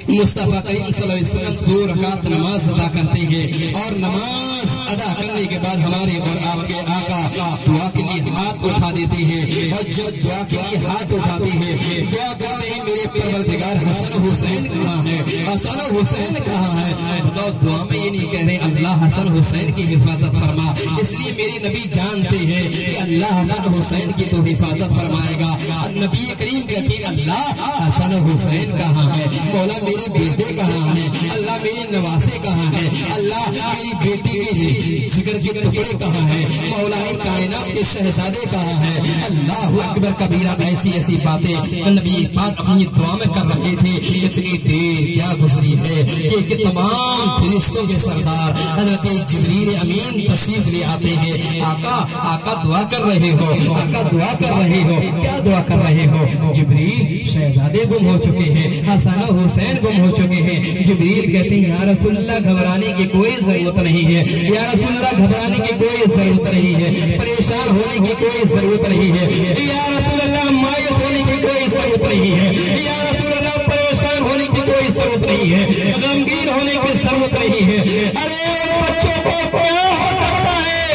مصطفیٰ کریم صلی اللہ علیہ وسلم 2 رکعت نماز ادا کرتے ہیں، اور نماز ادا کرنے کے بعد ہمارے اور آپ کے آقا دعا کے لیے ہاتھ اٹھا دیتے ہیں، اور جب دعا کے لیے ہاتھ اٹھاتے ہیں دعا کرتے ہیں میرے پروردگار حسن حسین کہاں ہے، حسن حسین کہاں ہے؟ بتاؤ دعا میں یہ نہیں کہہ رہے اللہ حسن حسین کی حفاظت فرما، اس لیے میرے نبی جانتے ہیں کہ اللہ حسن حسین کی تو حفاظت فرمائے گا۔ نبی کریم کہتے ہیں اللہ حسن حسین کہاں ہے، مولا میرے بیٹے کہاں ہیں، اللہ میرے نواسے کہاں ہیں، اللہ میری بیٹی کے جگر کے ٹکڑے کہاں ہیں، مولا کائنات کے شہزادے کہاں ہیں۔ اللہ اکبر کبیرہ۔ ایسی ایسی باتیں نبی پاک اپنی دعا میں کر رہے تھے۔ اتنی دیر کیا گزری ہے کہ تمام فرشتوں کے سردار حضرت جبریل امین تشریف لے آتے ہیں۔ آقا دعا کر رہے ہو، آقا دعا کر رہے ہو، کیا دعا کر رہے ہو؟ جبریل شہزادے گم ہو چکے ہیں، حسن حسین گم ہو چکے ہیں۔ جبریل کہتے ہیں یا رسول اللہ گھبرانے کی کوئی ضرورت نہیں ہے، یا رسول اللہ گھبرانے کی کوئی ضرورت نہیں ہے، پریشان ہونے کی کوئی ضرورت نہیں ہے، یا رسول اللہ مایوس ہونے کی کوئی ضرورت نہیں ہے، یا رسول اللہ پریشان ہونے کی کوئی ضرورت نہیں ہے، غمگین ہونے کی ضرورت نہیں ہے۔ ارے بچوں کو کیا ہو سکتا ہے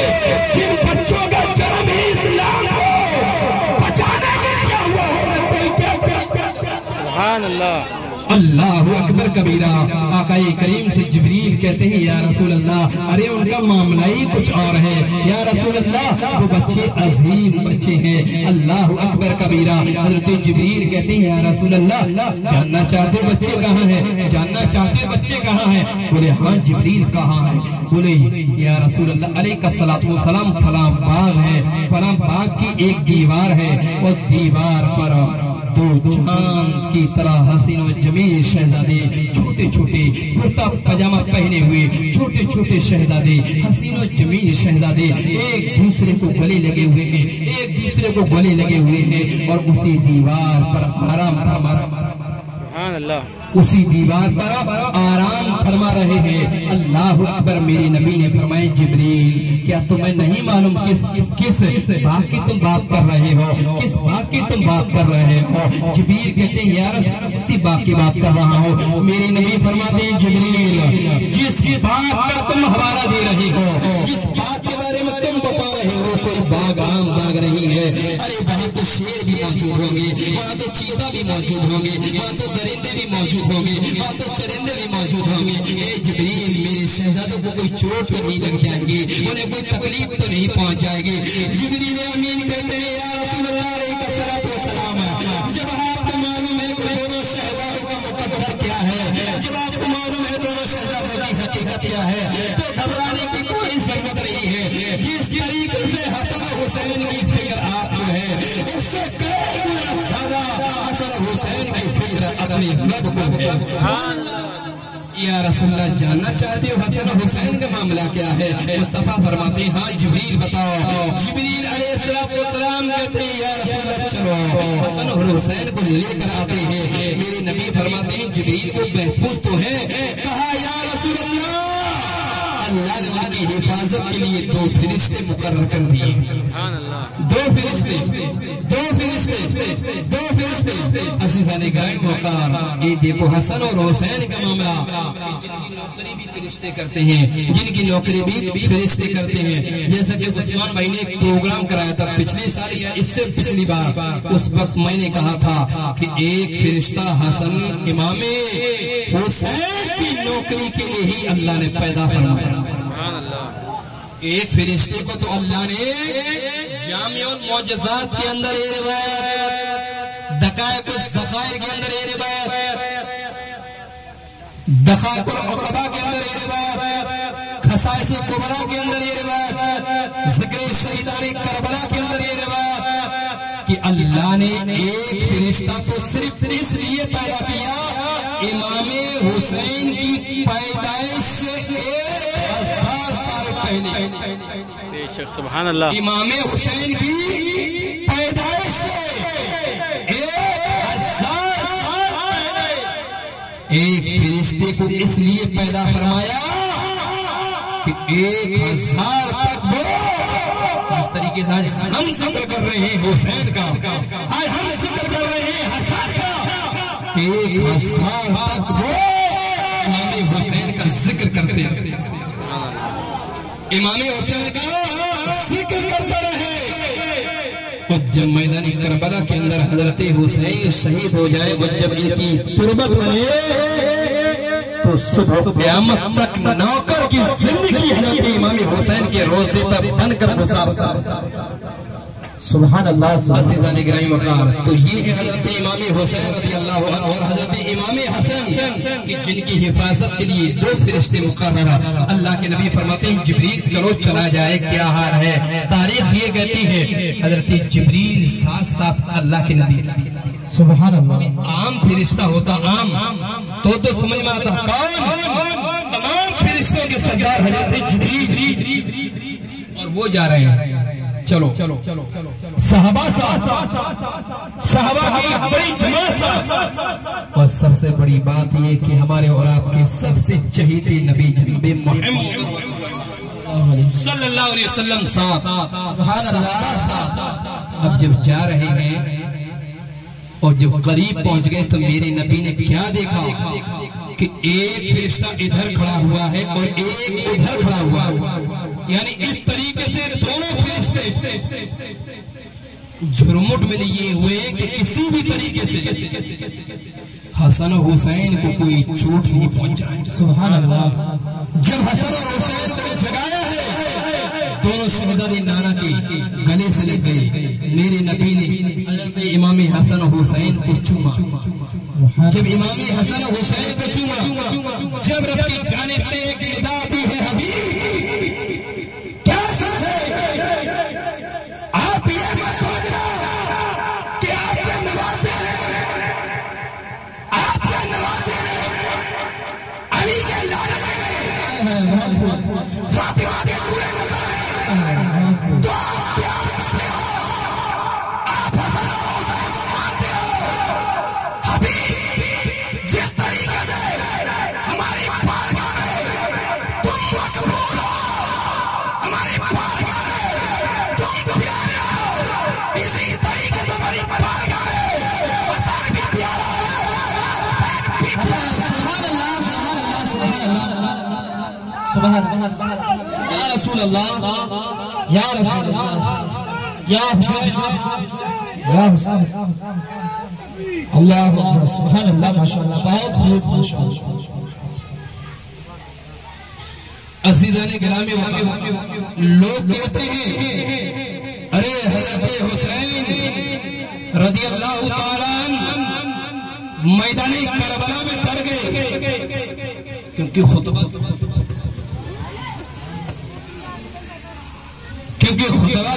جن بچوں کا جنم ہی اسلام کو بچانے کے لیے ہوا ہے، کوئی کیا سبحان اللہ۔ اللہ اکبر کبیرہ۔ آقا کریم سے جبریل کہتے ہیں یا رسول اللہ ارے ان کا معاملہ ہی کچھ اور ہے، یا رسول اللہ وہ بچے عظیم بچے ہیں۔ اللہ اکبر کبیرہ۔ حضرت جبریل کہتے ہیں یا رسول اللہ جاننا چاہتے بچے کہاں ہیں، جاننا چاہتے بچے کہاں ہیں؟ بولے ہاں جبریل کہاں ہے؟ بولے یا رسول اللہ علیہ الصلوۃ والسلام فلاں باغ ہے، فلاں باغ کی ایک دیوار ہے، اور دیوار پر 2 چاند کی طرح حسین و جمیل شہزادے، چھوٹے چھوٹے کرتا پاجامہ پہنے ہوئے چھوٹے چھوٹے شہزادے، حسین و جمیل شہزادے ایک دوسرے کو گلے لگے ہوئے ہیں، ایک دوسرے کو گلے لگے ہوئے ہیں، اور اسی دیوار پر آرام اسی دیوار پر آرام فرما رہے ہیں۔ اللہ اکبر۔ میرے نبی نے فرمایا جبریل کیا تمہیں نہیں معلوم کس باغ کی تم بات کر رہے ہو، کس باغ کی تم بات کر رہے ہو؟ جبریل کہتے ہیں یا رسول اللہ اسی باغ کی بات کر رہا ہوں۔ میرے نبی فرماتے ہیں جبریل جس باغ کا تم حوالہ دے رہے ہو، جس باغ کے بارے میں تم بتا رہے ہو، کوئی باغ عام باغ نہیں ہے۔ ارے وہاں تو شیر بھی موجود ہوں گے، وہاں تو چیتا بھی موجود ہوں گے، وہاں تو درندے بھی موجود ہوں گے، وہاں تو چرندے بھی موجود ہوں گے۔ اے جبریل میرے شہزادوں کو کوئی چوٹ تو نہیں لگ جائے گی، انہیں کوئی تکلیف تو نہیں پہنچ جائے گی؟ جبریل امین کہتے ہیں یا رسول اللہ علیہ الصلوۃ والسلام جب آپ کو معلوم ہے کہ دونوں شہزادوں کا مقدر کیا ہے، جب آپ کو معلوم ہے دونوں شہزادوں کی حقیقت کیا ہے، تو گھبرانے کی کوئی ضرورت نہیں ہے۔ جس طریقے سے حسن حسین کی فکر آپ کو ہے، اس سے کئی گنا زیادہ حسن حسین کی فکر اپنے رب کو ہے۔ یا رسول اللہ جاننا چاہتے ہو حسن حسین کا معاملہ کیا ہے؟ مصطفیٰ فرماتے ہیں ہاں جبریل بتاؤ۔ جبریل علیہ السلام کہتے ہیں یا رسول اللہ چلو حسن اور حسین کو لے کر آتے ہیں۔ میرے نبی فرماتے ہیں جبریل کو محفوظ تو ہے؟ کہا یا رسول اللہ اللہ نے ان کی حفاظت کے لیے 2 فرشتے مقرر کر دیے۔ 2 فرشتے عزیزان گرامی وقار۔ یہ دیکھو حسن اور حسین کا معاملہ جن کی نوکری بھی فرشتے کرتے ہیں، جن کی نوکری بھی فرشتے کرتے ہیں۔ جیسا کہ عثمان بھائی نے ایک پروگرام کرایا تھا پچھلے سال یا اس سے پچھلی بار، اس وقت میں نے کہا تھا کہ ایک فرشتہ حسن امام حسین کی نوکری کے لیے ہی اللہ نے پیدا فرمایا۔ ایک فرشتے کو تو اللہ نے جامع المعجزات کے اندر یہ روایت، دقائق الذخائر کے اندر یہ روایت، دقائق العقبہ کے اندر یہ روایت، خصائص کبریٰ کے اندر یہ روایت، ذکر شہیدان کربلا فرشتہ تو صرف اس لیے پیدا کیا امام حسین کی پیدائش سے 1000 سال پہلے. سبحان اللہ. امام حسین کی پیدائش سے 1000 سال پہلے ایک فرشتے کو اس لیے پیدا فرمایا کہ 1000 تک وہ اس طریقے سے ہم ذکر کر رہے ہیں حسین کا, ہم ذکر کر رہے ہیں حسن کا, 1000 تک وہ امام حسین کا ذکر کرتے ہیں, امام حسین کا ذکر کرتے رہے. اور جب میدان کربلا کے اندر حضرت حسین شہید ہو جائے, وہ جب ان کی تربت بنے تو صبح قیامت تک نوکر کی زندگی حضرت امام حسین کے روزے پر بن کر گزارتا. سبحان اللہ. عزیزان گرامی وقار, تو یہ ہے حضرت امام حسین رضی اللہ عنہ اور حضرت امام حسن کہ جن کی حفاظت کے لیے 2 فرشتے مقرر. اللہ کے نبی فرماتے ہیں جبریل چلو چلا جائے کیا حال ہے. تاریخ یہ کہتی ہے حضرت جبریل ساتھ اللہ کے نبی. سبحان اللہ. عام فرشتہ ہوتا, عام تو سمجھ میں آتا کون, تمام فرشتوں کے سردار حضرت جبریل, اور وہ جا رہے ہیں. چلو صحابہ کی بڑی جماعت, اور سب سے بڑی بات یہ کہ ہمارے اور آپ کے سب سے چہیتے نبی جناب محمد صلی اللہ علیہ وسلم ساتھ. اب جب جا رہے ہیں اور جب قریب پہنچ گئے تو میرے نبی نے کیا دیکھا کہ ایک فرشتہ ادھر کھڑا ہوا ہے اور ایک ادھر کھڑا ہوا ہے, یعنی اس طریقے سے دونوں فرشتے جھرمٹ میں لیے ہوئے کہ کسی بھی طریقے سے حسن و حسین کو کوئی چوٹ نہیں پہنچائے. سبحان اللہ. جب حسن اور حسین کو جگایا ہے دونوں شہزادے نانا کے گلے سے لگ گئے. میرے نبی نے امام حسن و حسین کو چوما. جب امام حسن و حسین کو چوما, جب رب کی جانب سے ایک ندا آتی ہے حبیب کیا سمجھے, آپ یہ مت سوچنا کہ آپ کے نواسے ہیں, آپ کے نواسے ہیں علی کے لاڈلے فاطمہ کے پورے نظر ہیں, تو آپ پیار کرتے ہو, آپ حسن و حسین کو مانتے ہو. حبیب جس طریقے سے ہماری بارگاہ میں تم مقبول ہو, ہماری بارگاہ میں تم پیارے ہو, اسی طریقے سے ہماری بارگاہ میں حسن بھی پیارا ہے. سبحان اللہ, سبحان اللہ, سبحان اللہ, سبحان اللہ. یا رسول اللہ, یا رسول اللہ, یا حسین, یا حسین. اللہ اکبر. سبحان اللہ. ماشاءاللہ, بہت خوب. ماشاءاللہ. عزیزان گرامی وقار, لوگ کہتے ہیں ارے حضرت حسین رضی اللہ تعالیٰ عنہ میدان کربلا میں تر گئے کیونکہ خطبہ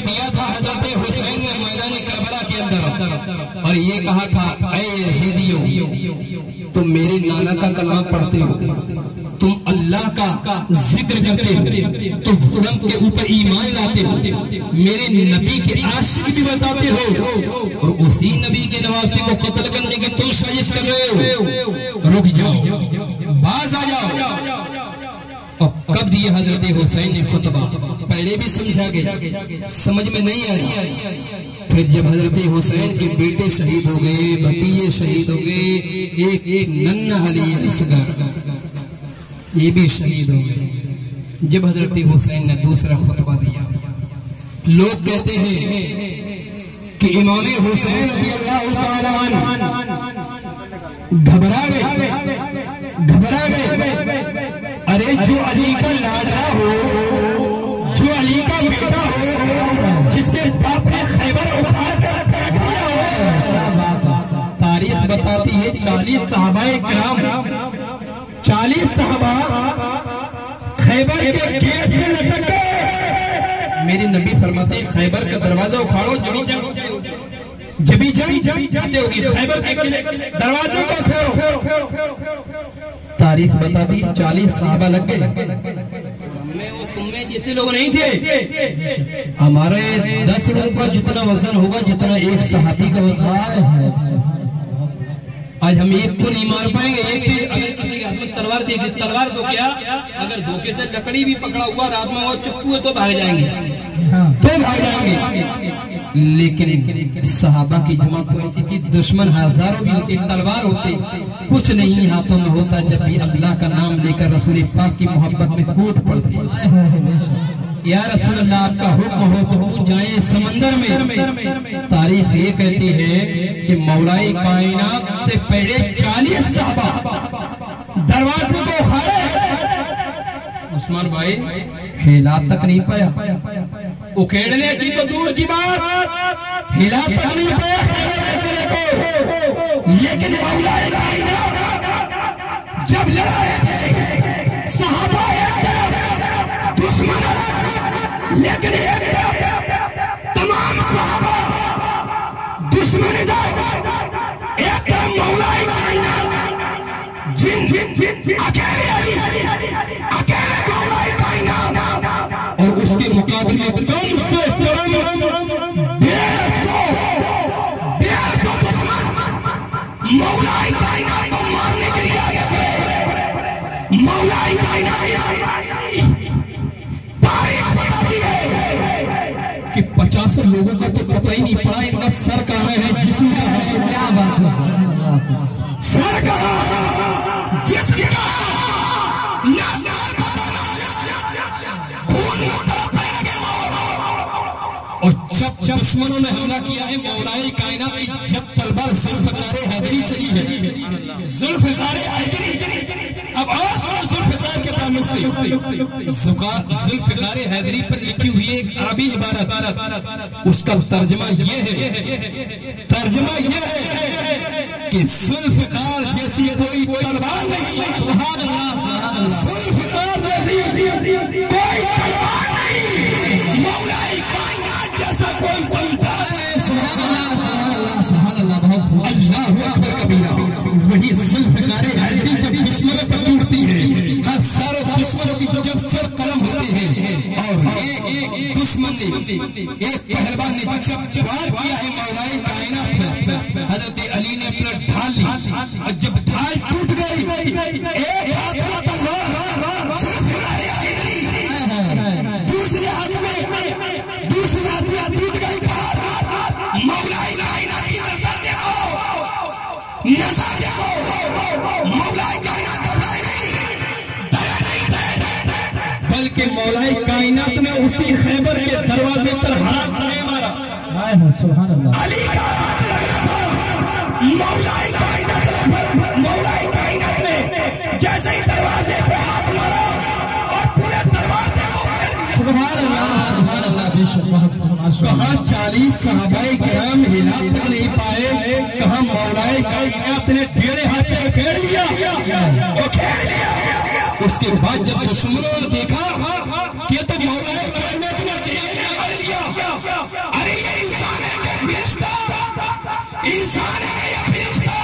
دیا تھا حضرت حسین نے میدان کربلا کے اندر, اور یہ کہا تھا اے یزیدیو تم میرے نانا کا کلام پڑھتے ہو, تم اللہ کا ذکر کرتے ہو, تم خرم کے اوپر ایمان لاتے ہو, میرے نبی کے عاشق بھی بتاتے ہو, اور اسی نبی کے نواسے کو قتل کرنے کی تم سازش کر رہے ہو. رک جاؤ, باز آ جاؤ. اور کب دیے حضرت حسین نے خطبہ, پہلے بھی سمجھا گیا, سمجھ میں نہیں آئی. پھر جب حضرت حسین کے بیٹے شہید ہو گئے, بھتیجے شہید ہو گئے, ایک ننھا علی اصغر یہ بھی شہید ہو گئے, جب حضرت حسین نے دوسرا خطبہ دیا, لوگ کہتے ہیں کہ امام حسین رضی اللہ تعالیٰ عنہ گھبرا گئے. ارے جو علی کا لاڈلا ہو, جو علی کا بیٹا ہو, جس کے باپ نے خیبر اٹھا کر پھینک دیا ہو. تاریخ بتاتی ہے 40 صحابہ کرام, 40 صحابہ خیبر کے گیٹ سے لٹک گئے. میرے نبی فرماتے ہیں خیبر کا دروازہ اکھاڑو, جبھی جاتے ہوگی خیبر کے دروازے کو کھولو. تاریخ بتا دی 40 صحابہ لگ گئے. تم میں جیسے لوگ نہیں تھے. ہمارے 10 لوگوں کا جتنا وزن ہوگا جتنا ایک صحابی کا وزن ہے. آج ہم ایک کو نہیں مار پائیں گے. ایک سے اگر کسی کے ہاتھ میں تلوار دیکھ لی, تلوار تو کیا, اگر دھوکے سے لکڑی بھی پکڑا ہوا رات میں وہ چپو ہے تو بھاگ جائیں گے. لیکن صحابہ کی جماعت ایسی تھی, دشمن ہزاروں بھی ہوتے, تلوار ہوتے, کچھ نہیں ہاتھوں میں ہوتا. جب بھی اللہ کا نام لے کر رسول پاک کی محبت میں کود پڑتے, یا رسول اللہ آپ کا حکم ہو تو کود جائیں سمندر میں. تاریخ یہ کہتی ہے کہ مولا کائنات سے پہلے 40 صحابہ دروازے کو کھڑے. عثمان بھائی ہلا تک نہیں پایا, اکھیڑنے کی تو دور کی بات, ہلا تک نہیں پایا, لیکن مولا کائنات جب لڑائے تھے صحابہ دشمن, لیکن تمام صحابہ دشمن ایک مولا کائنات جن اکیلے مولا کائنات, اور اس کے مقابلے کم سے کم 150 دشمن مولا کائنات کو مارنے کے لیے آگے تھے. مولا کائنات کہ 50 لوگوں کا تو پتہ ہی نہیں پڑا ان کا سر کہاں ہے, جسم کہاں ہے. کیا بات ہے, سر کہاں, جسم کہاں, نظر بتانا, خون مطلب اور جب دشمنوں نے حملہ کیا ہے مولا کائنات کی, جب تلوار ذوالفقار حیدری چلی ہے, ذوالفقار حیدری, اب ذوالفقار کے تعلق سے ذوالفقار حیدری پر لکھی ہوئی ایک عربی عبارت, اس کا ترجمہ یہ ہے کہ ذوالفقار جیسی کوئی تلوار نہیں, سبحان اللہ, ذوالفقار جیسی کوئی تلوار نہیں, مولا کائنات جیسا کوئی تلوار نہیں. سبحان اللہ, بہت خوب, اللہ اکبر کبیرہ. وہی ذوالفقار حیدری جب دشمنوں پر ٹوٹتی ہے, سارے دشمنوں کی جب سر قلم ہوتے ہیں, اور ایک دشمن نے, ایک پہلوان نے جب وار کیا ہے مولا کائنات میں, حضرت علی نے اپنا ڈھال لی, اور جب ڈھال ٹوٹ گئی, ایک ہاتھ میں تلوار ذوالفقار حیدری, دوسرے ہاتھ میں ٹوٹ گئی ڈھال. مولا کائنات کی نظر دیکھو, مولا کائنات بلکہ مولا کائنات نے اسی خیبر کے دروازے پر ہاتھ نہیں مارا. سبحان اللہ, علی کا ہاتھ لگ رہا تھا, مولا کائنات نے جیسے ہی دروازے پہ ہاتھ مارا اور پورے دروازے کو, سبحان اللہ, بے شک بہت کہاں 40 صحابہ کرام ہلا تک نہیں پائے, کہاں مولا کائنات نے ڈیڑے ہاتھ سے اکھیڑ لیا. اس کے بعد جب دشمنوں نے دیکھا کہ تو مولا کائنات نے کر لیا, ارے یہ انسان ہے کہ فرشتہ, انسان ہے یا فرشتہ,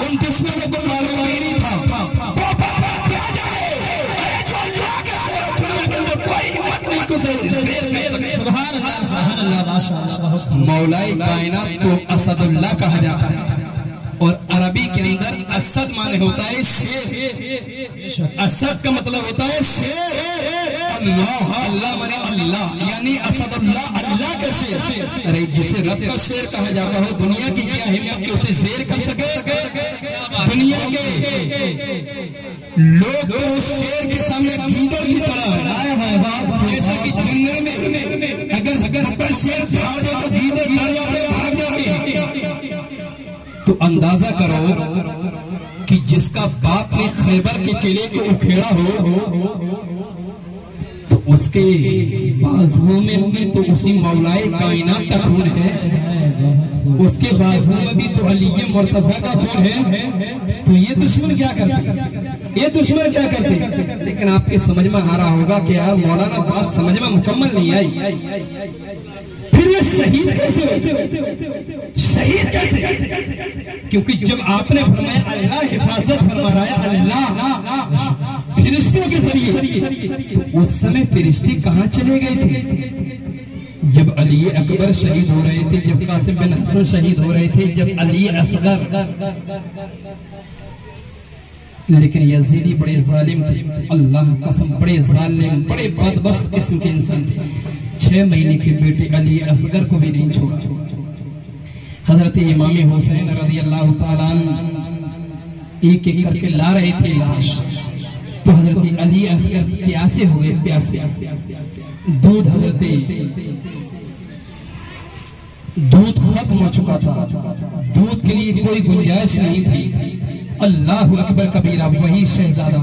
ان دشمنوں کو معلوم ہی نہیں تھا. تو برباد کیا جائے, ارے جو اللہ کے ساتھ دنیا کے اندر کوئی ہمت نہیں کو زیر کر سکے. سبحان اللہ, ماشاءاللہ, بہت مولا کائنات کو اسد اللہ کہا جاتا ہے, اور عربی کے اندر اسد معنی ہوتا ہے شیر. اسد کا مطلب ہوتا ہے شیر. اللہ, اللہ معنی اللہ, یعنی اسد اللہ, اللہ کا شیر. ارے جسے رب کا شیر کہا جاتا ہو, دنیا کی کیا ہمت کہ اسے زیر کر سکے. دنیا کے لوگ شیر کے سامنے گیدڑ کی طرح جیسے کہ جنگل میں اگر شیر پھاڑ دے تو گیدڑ مر جاتے, بھاگ جاتے. تو اندازہ کرو کہ جس کا باپ نے خیبر کے قلعے کو اکھیڑا ہو, تو اس کے بازوؤں میں بھی تو اسی مولا کائنات کا خون ہے, اس کے بازوؤں میں بھی تو علی مرتضیٰ کا خون ہے. تو یہ دشمن کیا کرتے, لیکن آپ کے سمجھ میں آ رہا ہوگا کہ یار مولانا بات سمجھ میں مکمل نہیں آئی. پھر یہ شہید کیسے ہوئے؟ شہید کیسے؟ کیونکہ جب آپ نے فرمایا اللہ حفاظت فرما رہا ہے اللہ فرشتوں کے ذریعے، تو اس سمے فرشتے کہاں چلے گئے تھے؟ جب علی اکبر شہید ہو رہے تھے، جب قاسم بن حسن شہید ہو رہے تھے، جب علی اصغر، لیکن یزیدی بڑے ظالم تھے، اللہ قسم بڑے ظالم، بڑے بدبخت قسم کے انسان تھے، 6 مہینے کے بیٹے علی اصغر کو بھی نہیں چھوڑا۔ حضرت امام حسین رضی اللہ تعالیٰ ایک ایک کر کے لا رہے تھے لاش، تو حضرت علی اصغر پیاسے ہوئے، پیاسے، دودھ دودھ ختم ہو چکا تھا، دودھ کے لیے کوئی گنجائش نہیں تھی۔ اللہ اکبر کبیرہ، وہی شہزادہ،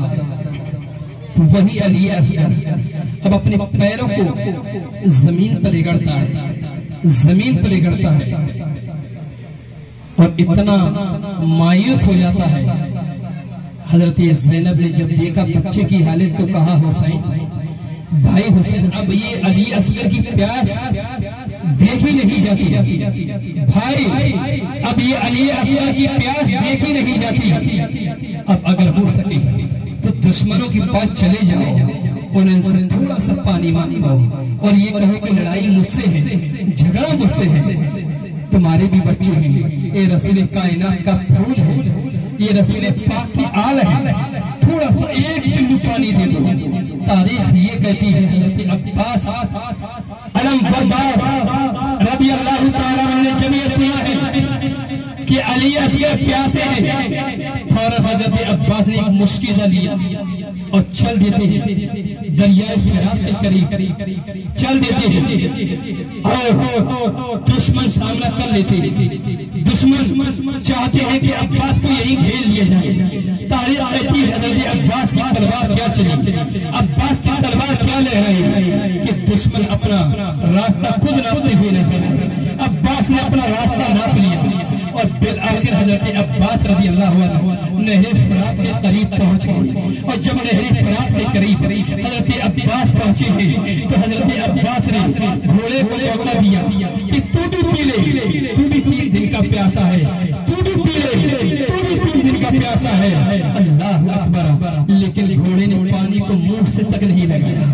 وہی علی اصغر اب اپنے پیروں کو زمین پر رگڑتا ہے، زمین پر رگڑتا ہے، اور اتنا مایوس ہو جاتا ہے۔ حضرت زینب نے جب دیکھا بچے کی حالت تو کہا حسین، بھائی حسین، اب یہ علی اصغر کی پیاس دیکھی نہیں جاتی، بھائی اب یہ علی اصغر کی پیاس دیکھی نہیں جاتی، اب اگر ہو سکے تو دشمنوں کی بات چلے جاؤ، انہیں سے تھوڑا سا پانی مانگو اور یہ کہو کہ لڑائی مجھ سے ہے، جھگڑا مجھ سے ہے، تمہارے بھی بچے ہیں، اے رسول کائنات کا پھول ہے، یہ رسول پاک کی آل ہے، تھوڑا سا ایک شلو پانی دے دو۔ تاریخ یہ کہتی ہے حضرت عباس علم بردار رضی اللہ تعالیٰ عنہ نے جب یہ سنا ہے کہ علی اصغر پیاسے ہیں، فوراً حضرت عباس نے ایک مشکیزہ لیا اور چل دیتے ہیں دریائے فرات کے قریب، چل دیتے ہیں اور دشمن سامنا کر لیتے ہیں۔ دشمن چاہتے ہیں کہ عباس کو یہی گھیر لیا جائے۔ تاریخ کہتی ہے حضرت عباس کی تلوار کیا چلی، عباس کی تلوار کیا لے رہی ہے کہ دشمن اپنا راستہ خود ناپتے ہوئے نظر آئے۔ عباس نے اپنا راستہ ناپ لیا اور بالآخر حضرت عباس رضی اللہ عنہ نہر فرات کے قریب پہنچ گئے، اور جب نہر فرات کے قریب حضرت عباس پہنچے ہیں تو حضرت عباس نے گھوڑے کو موقع دیا کہ تو بھی پی لے، تو بھی 3 دن کا پیاسا ہے، تو بھی پی لے، تو بھی 3 دن کا پیاسا ہے۔ اللہ اکبر، لیکن گھوڑے نے پانی کو منہ سے تک نہیں لگایا،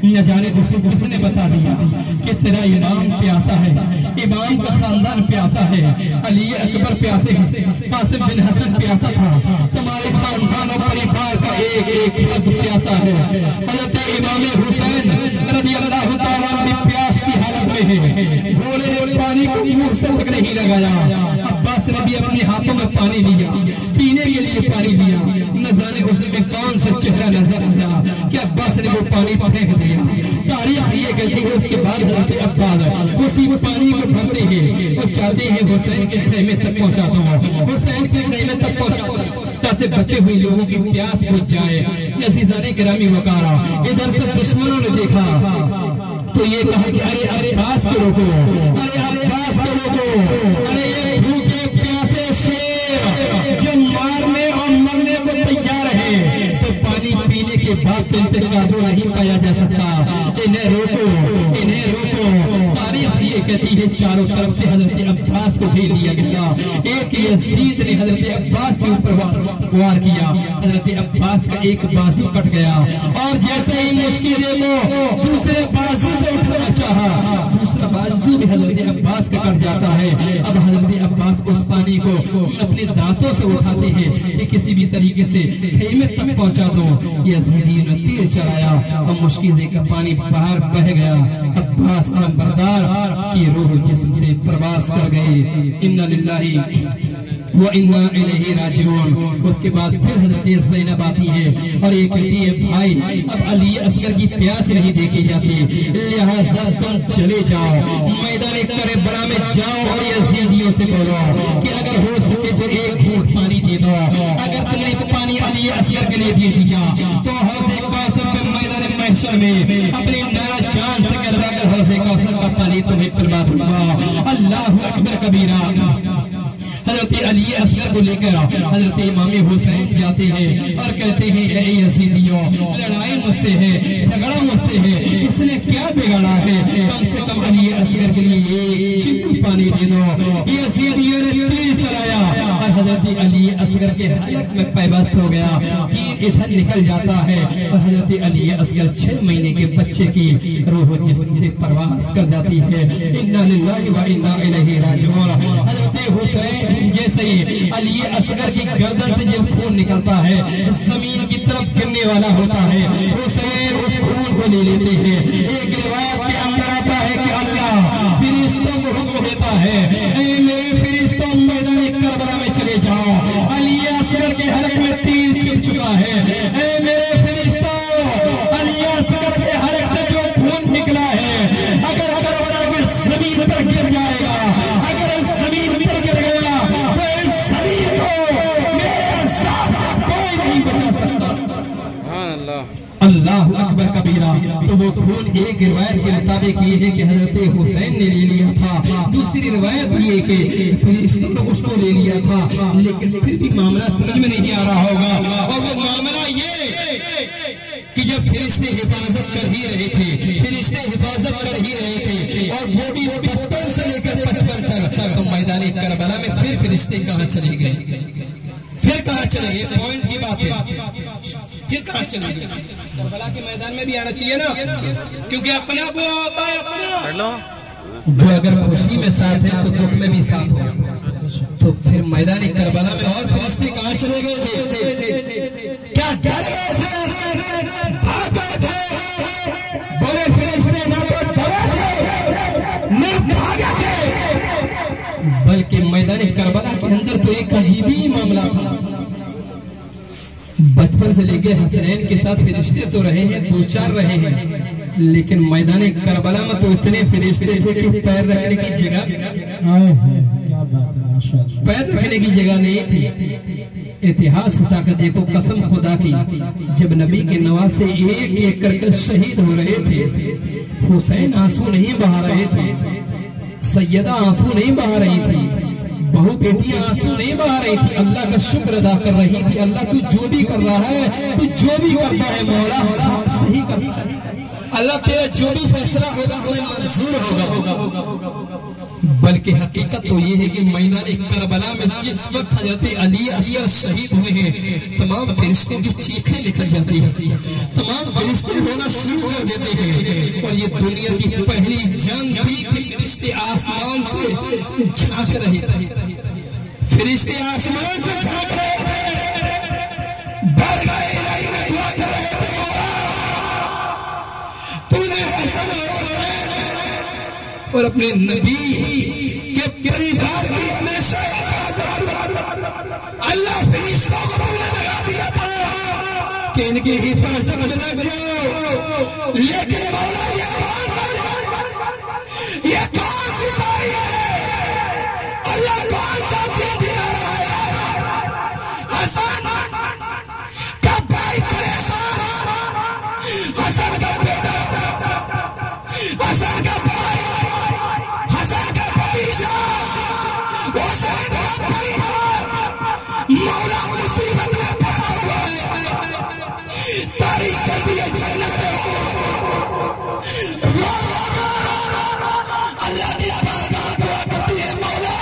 نہ جانے کس نے بتا دیا کہ تیرا امام پیاسا ہے، امام کا خاندان پیاسا ہے، علی اکبر پیاسے ہیں، قاسم بن حسن پیاسا تھا، تمہارے خاندان اور پریوار کا ایک ایک فرد پیاسا ہے۔ حضرت امام حسین رضی اللہ تعالیٰ عنہ پیاس کی حالت میں ہے، گھوڑے نے پانی کو منہ سے تک نہیں لگایا۔ عباس نے بھی اپنے ہاتھوں میں پانی لیا، پینے کے لیے پانی لیا، نہ جانے اس میں کون سا چہرہ نظر آیا کہ عباس نے وہ پانی پھینک دیا۔ تاریخ یہ کہتی ہے اس کے بعد حضرت عباس اسی پانی کو بھرتے ہیں اور چاہتے ہیں حسین کے خیمے تک پہنچا دو، حسین کے خیمے تک پہنچا دو تاکہ بچے ہوئے لوگوں کی پیاس بجھ جائے۔ عزیزان گرامی وقارا، ادھر سے دشمنوں نے دیکھا تو یہ کہا کہ ارے عباس کو روکو، ارے عباس کو روکو، ارے یہ بھوکے پیاسے شیر جو مارنے اور مرنے کو تیار ہے، تو پانی پینے کے بعد انتقاد نہیں پایا جا سکتا، انہیں روکو، انہیں روکو۔ تاریخ یہ کہتی ہے چاروں طرف سے حضرت عباس کو گھیر لیا گیا، ایک یزید نے حضرت عباس کے اوپر وار کیا، حضرت عباس کا ایک بازو کٹ گیا، اور جیسے ہی مشکلے کو دوسرے بازو سے اٹھنا چاہا، دوسرا بازو بھی حضرت عباس کا کٹ جاتا ہے۔ اب حضرت عباس کو اس پانی کو اپنے دانتوں سے اٹھاتے ہیں کہ کسی بھی طریقے سے خیمے تک پہنچا دو۔ یزیدیوں نے تیر چلایا اور مشکیزے کا پانی باہر بہ گیا، عباس نامبردار کی روح جسم سے پرواز کر گئے۔ انا للہ وَإِنَّا إِلَيْهِ رَاجِعُونَ۔ اس کے بعد پھر حضرت زینب آتی ہے اور یہ کہتی ہے بھائی اب علی اصغر کی پیاس نہیں دیکھی جاتی، لہذا تم چلے جاؤ میدان کربلا میں جاؤ اور یزیدیوں سے بولو کہ اگر ہو سکے تو ایک گھونٹ پانی دے دو، اگر تم نے پانی علی اصغر کے لیے دے دیا تو حوض کوثر کے میدان محشر میں اپنی نیا جان سے کروا کر حوض کوثر کا پانی تمہیں پلوا دوں گا۔ اللہ اکبر کبیرہ۔ حضرت علی اصغر کو لے کر حضرت امام حسین جاتے ہیں اور کہتے ہیں اے یزیدیوں لڑائی مجھ سے ہے، جھگڑا مجھ سے ہے، اس نے کیا بگاڑا ہے، کم سے کم علی اصغر کے لیے ایک چمٹی پانی دے دو۔ یزیدیوں نے تیر چلایا اور حضرت علی اصغر کے حلق میں پیوست ہو گیا، تیر ادھر نکل جاتا ہے اور حضرت علی اصغر 6 مہینے کے بچے کی روح جسم سے پرواز کر جاتی ہے۔ انا للہ و انا الیہ راجعون۔ حضرت حسین جیسے ہی علی اصغر کی گردن سے جب خون نکلتا ہے زمین کی طرف گرنے والا ہوتا ہے، حسین اس خون کو لے لیتے ہیں۔ ایک روایت کے اندر آتا ہے کہ اللہ فرشتوں کو حکم دیتا ہے اے میرے فرشتوں میدان کربلا میں چلے جاؤ، علی اصغر کے حلق میں تیر چبھ چکا ہے، اے میرے فرشتوں علی اصغر کے حلق سے جو خون نکلا ہے اگر زمین پر گر جائے گا، اگر زمین پر گر گیا تو اس زمین کو میرے ساتھ کوئی نہیں بچا سکتا۔ اللہ اکبر کبیرہ۔ تو وہ خون ایک روایت کے مطابق یہ ہے کہ حضرت حسین نے لے لیا تھا، دوسری روایت یہ کہ فرشتوں نے اس کو لے لیا تھا، لیکن پھر بھی معاملہ سمجھ میں نہیں آ رہا ہوگا۔ اور وہ معاملہ یہ کہ جب فرشتے حفاظت کر ہی رہے تھے، فرشتے حفاظت کر ہی رہے تھے اور گوڑی 55 سے لے کر 55 تک، تو میدان کربلا میں پھر فرشتے کہاں چلے گئے؟ پھر کہاں چلے گئے؟ پوائنٹ کی بات ہے، پھر کہاں چلے گئے؟ کربلا کے میدان میں بھی آنا چاہیے نا، کیونکہ اپنا وہ ہوتا ہے اپنا، جو اگر خوشی میں ساتھ ہے تو دکھ میں بھی ساتھ ہو۔ تو پھر میدان کربلا میں اور فرشتے کہاں چلے گئے تھے؟ کیا ڈر گئے تھے؟ بھاگ گئے تھے؟ بڑے فرشتے نہ تو ڈرے تھے نہ بھاگے تھے، بلکہ میدان کربلا کے اندر تو ایک عجیبی معاملہ تھا۔ بچپن سے لے کے حسنین کے ساتھ فرشتے تو رہے ہیں، 2-4 رہے ہیں، لیکن میدان کربلا میں تو اتنے فرشتے تھے کہ پیر رکھنے کی جگہ نہیں تھی۔ اتہاس اٹھا کر دیکھو، قسم خدا کی، جب نبی کے نواسے ایک ایک کر کے شہید ہو رہے تھے، حسین آنسو نہیں بہا رہے تھے، سیدہ آنسو نہیں بہا رہی تھی، بہو بیٹیاں آنسو نہیں بہا رہی تھی، اللہ کا شکر ادا کر رہی تھی۔ اللہ تو جو بھی کر رہا ہے، تو جو بھی کرتا ہے مولا صحیح کرتا ہے، اللہ تیرا جو بھی فیصلہ ہوگا ہمیں منظور ہوگا۔ بلکہ حقیقت تو یہ ہے کہ میدان کربلا میں جس وقت حضرت علی اصغر شہید ہوئے ہیں، تمام فرشتوں کی چیخیں نکل جاتی ہیں، تمام فرشتے رونا شروع کر دیتے ہیں، اور یہ دنیا کی پہلی جنگ تھی کہ فرشتے آسمان سے جھانک رہے تھے، فرشتے آسمان سے جھانک رہے تھے، ڈر گئے، الہی میں دعا کر رہے تھے، تو نے حسن اور اپنے نبی کے پریوار کی ہمیشہ اللہ فرشتوں کو لگا دیا تھا کہ ان کی حفاظت میں لگ جاؤ، لیکن مولا یہ کون سی بھائی ہے؟ اللہ کون سا دیا رہا ہے؟ حسن کا بھائی پریشان، حسن کا بیٹا، حسن کا بھائی، حسن کا بھتیجا، حسین کا پریوار مولا مصیبت میں پھنسا ہوا ہے، تاریخ کر دیے جنت سے اللہ کی بارگاہ میں دعا کرتی ہے، مولا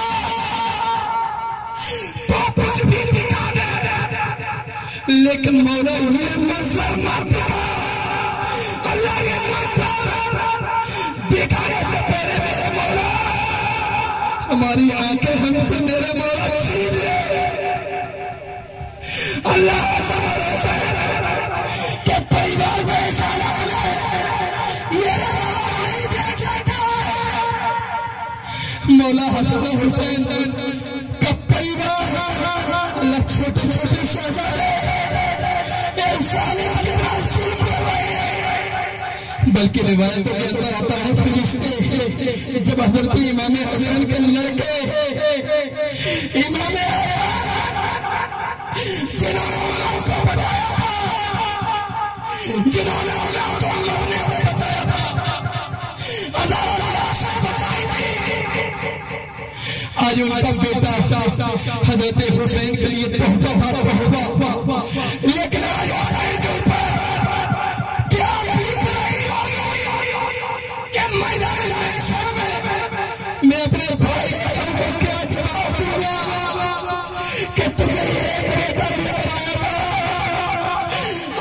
تو کچھ بھی دکھا دے، لیکن مولا یہ منظر مت دکھا، اللہ یہ منظر دکھانے سے پہلے میرے مولا ہماری آنکھیں ہم سے میرے مولا چھین لے۔ اللہ کہ پریوار میں ایسا نہ بنے، میرا مولا نہیں دیکھ سکتا۔ مولا حسن و حسین کا پریوار، اللہ چھوٹے چھوٹے شہزادے ایک ظالم کی طرح ظلم کر رہے ہیں، بلکہ روایتوں کے اندر آتا ہے فرشتے جب حضرت امام حسین کے لڑکے امام جنہوں نے اللہ کو بچایا تھا، جنہوں نے اللہ کو مرنے سے بچایا تھا، ہزاروں لاشیں بچائی تھی، آج ان کا بیٹا حضرت حسین کے لیے تحفہ، لیکن آج حسین کے اوپر کیا بیت رہی ہوگی کہ میدان محشر میں اپنے بھائی حسن کو کیا جواب دوں گا کہ تجھے ایک بیٹا دے کر آیا تھا،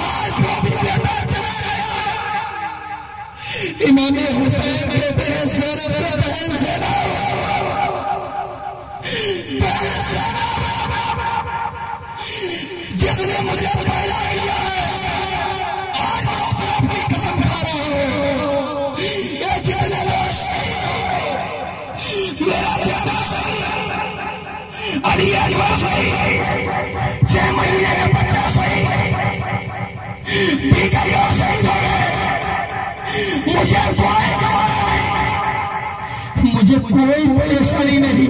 آج وہ بھی بیٹا چلا گیا۔ امام حسین کہتے ہیں زینب سے بہن زینب، جس نے مجھے پیدا کیا ہے، آج میں اس رب کی قسم کھا رہا ہوں، یہ جتنے لوگ شہید، میرا بیٹا شہید، علی اکبر شہید، 6 مہینے کا بچہ شہید، دیگر لوگ شہید ہو گئے، مجھے کوئی گوارا نہیں، مجھے کوئی پریشانی نہیں،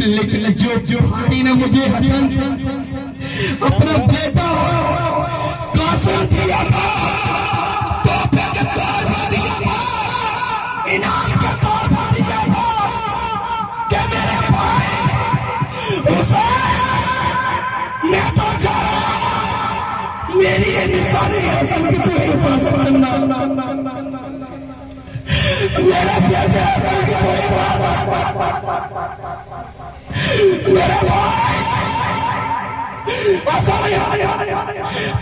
لیکن جو بھائی نے مجھے حسن اپنا بیٹا قاسم دیا تھا، تحفے کے طور پر دیا تھا، انعام کے طور پر دیا تھا کہ میرے بھائی حسین میں تو جا رہا ہوں، میری یہ نشانی حسن کی تو حفاظت کرنا، میرے بیٹے حسن کی تو حفاظت، میرے بھائی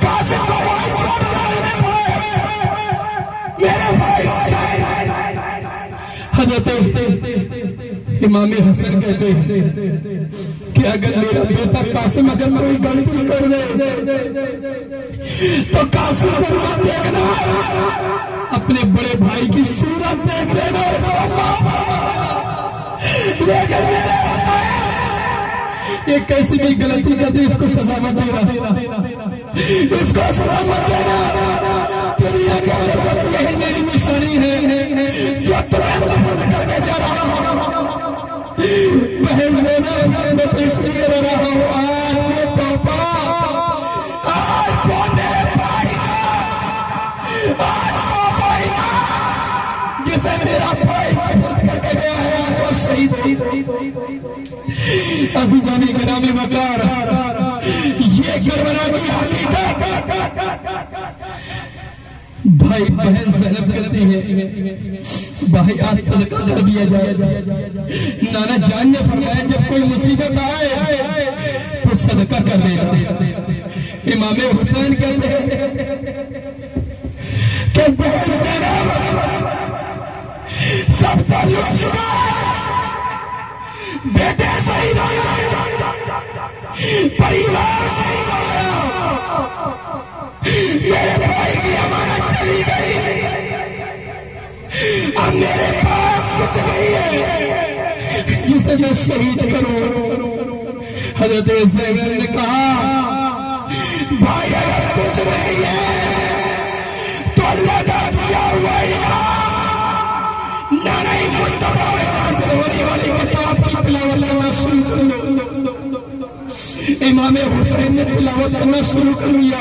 قاسم کو بھائی چھوڑ رہے میرے بھائی حسین۔ حضرت امام حسن کہتے ہیں کہ اگر میرا بیٹا قاسم اگر کوئی غلطی کر دے تو قاسم کو مت دیکھنا، اپنے بڑے بھائی کی صورت دیکھ لینا، اس کو معاف کر، لیکن میرے حسین یہ کیسی بھی غلطی کرتے اس کو سزا مت دینا، اس کو سزا مت دینا، دنیا کے اندر بس یہی میری نشانی ہے جو تمہیں سپرد کر کے جا رہا ہوں، بہن زینب میں تو اس لیے رو رہا ہوں، آج یہ توبہ، آج وہ میرے بھائی ہے، آج وہ بھائی ہے جسے میرا بھائی سپرد کر کے گیا ہے، وہ شہید۔ عزیزان کرام وقار، یہ کربلا کی حقیقت بھائی بہن زینب کرتی ہے، بھائی آج صدقہ کر دیا جائے، نانا جان نے فرمایا جب کوئی مصیبت آئے تو صدقہ کر دینا، امام حسین کہتے ہیں کہ بہن زینب سب تعلق شکا بیٹے شہید ہو گیا، پریوار شہید ہو گیا، میرے بھائی کی امانت چلی گئی، اب میرے پاس کچھ نہیں ہے جسے میں شہید کروں۔ حضرت زینب نے کہا بھائی اگر کچھ نہیں ہے تو اللہ کا دیا ہوا انعام، نانا مصطفیٰ میں حاصل ہونے والی کتاب کی تلاوت کرنا شروع کر دو۔ امام حسین نے تلاوت کرنا شروع کر دیا،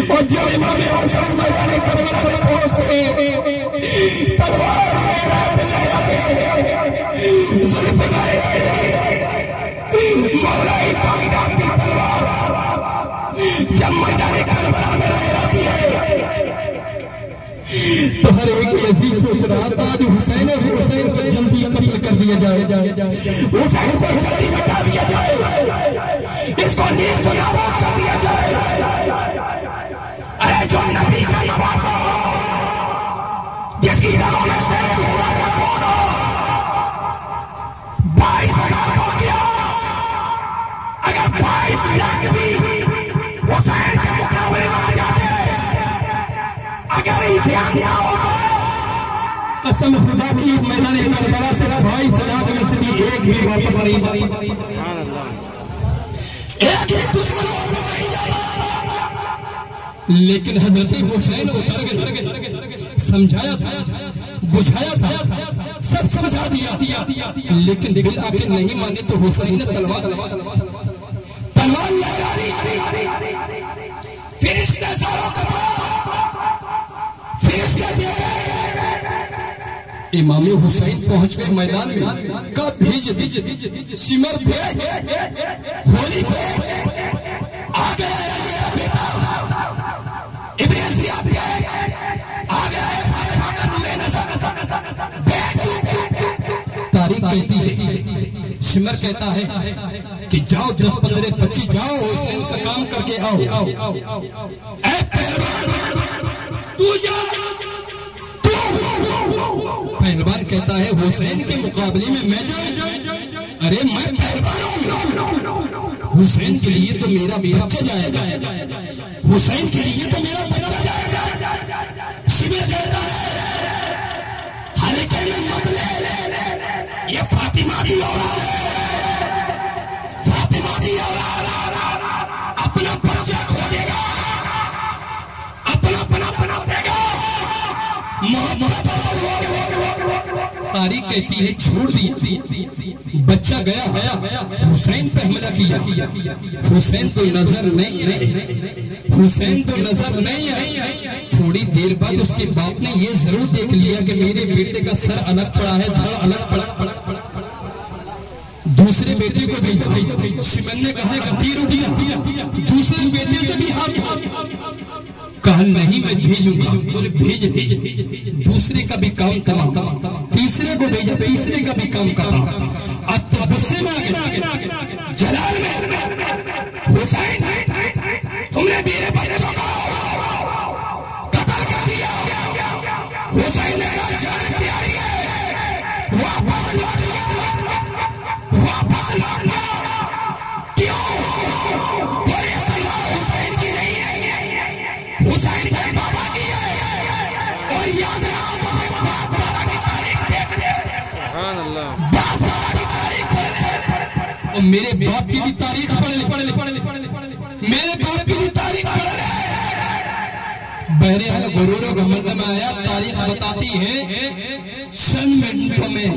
اور جو امام حسین میدان کربلا میں پہنچتے تلوار ذوالفقار مولا کائنات کی تلوار جب میدان کربلا میں لہراتی ہے تو ہر ایک عزیز سوچ رہا تھا جو حسین کو جلدی قتل کر دیا جائے، حسین کو جلدی مٹا دیا جائے، اس کو نیز تو نابود کر دیا جائے۔ ارے جو نبی کا نواسا ہو، جس کی رگوں میں شیر ہوا کا خون ہو، 22 سال ہو گیا، اگر 22 لاکھ بھی حسین کے مقابلے میں آ جاتے اگر امتحان نہ ہو تو قسم خدا کی میدان کربلا سے 22 لاکھ میں سے بھی ایک بھی واپس نہیں جاتا، ایک بھی دشمن واپس نہیں جاتا، لیکن حضرت حسین اتر گئے، سمجھایا تھا، بجھایا تھا، سب سمجھا دیا، لیکن دل آ کے نہیں مانے تو حسین نے تلوار لہرا دی، فرشتے ساروں کا فرشتے امام حسین پہنچ گئے میدان میں، کہا بھیج سمر بھیج، گولی بھیج، آ گیا میرا بیٹا ابن زیاد بھیج، آ گیا فاطمہ کا نور نظر بھیج۔ تاریخ کہتی ہے، سمر کہتا ہے کہ جاؤ 10-15-25 جاؤ حسین کا کام کر کے آؤ۔ اے پہلوان تو جا، پہلوان کہتا ہے حسین کے مقابلے میں جاؤں؟ ارے میں پہلوان ہوں، حسین کے لیے تو میرا بچہ جائے گا، حسین کے لیے تو میرا بچہ جائے گا۔ سمر کہتا ہے ہلکے میں مت لے، یہ فاطمہ کی اولاد ہے، فاطمہ کی اولاد اپنا بچہ کھو دے گا، اپنا دے گا، محبت۔ تاریخ کہتی ہے چھوڑ دیا، بچہ گیا، حسین پہ حملہ کیا، حسین تو نظر نہیں آئے، حسین تو نظر نہیں آئے۔ تھوڑی دیر بعد اس کے باپ نے یہ ضرور دیکھ لیا کہ میرے بیٹے کا سر الگ پڑا ہے، دھڑ الگ پڑا۔ دوسرے بیٹے کو بھیجا، سمر نے کہا کہ تیر اٹھیا، دوسرے بیٹے سے بھی ہاتھ، کہا نہیں میں بھیجوں گا، بولے بھیج دے، دوسرے کا بھی کام تمام، تیسرے کو بھیجا، تیسرے کا بھی کام تمام۔ اب تو غصے میں آ گیا، جلال میں حسین تم نے میرے بچوں کو قتل کر دیا۔ حسین نے کہا جان پیاری ہے، واپس لوٹ لو، واپس لوٹ لو۔ کیوں؟ بولے اللہ حسین کی نہیں ہے، حسین کے بابا کی ہے، اور یاد رہا تمہیں باپ دادا کی تاریخ دیکھ لے، سبحان اللہ، باپ دادا کی تاریخ پڑھ لے، اور میرے باپ کی بھی تاریخ پڑھ لے، میرے باپ کی بھی تاریخ پڑھ لے۔ بہرحال غرور و گھمنڈ میں آیا، تاریخ بتاتی ہے چند منٹوں میں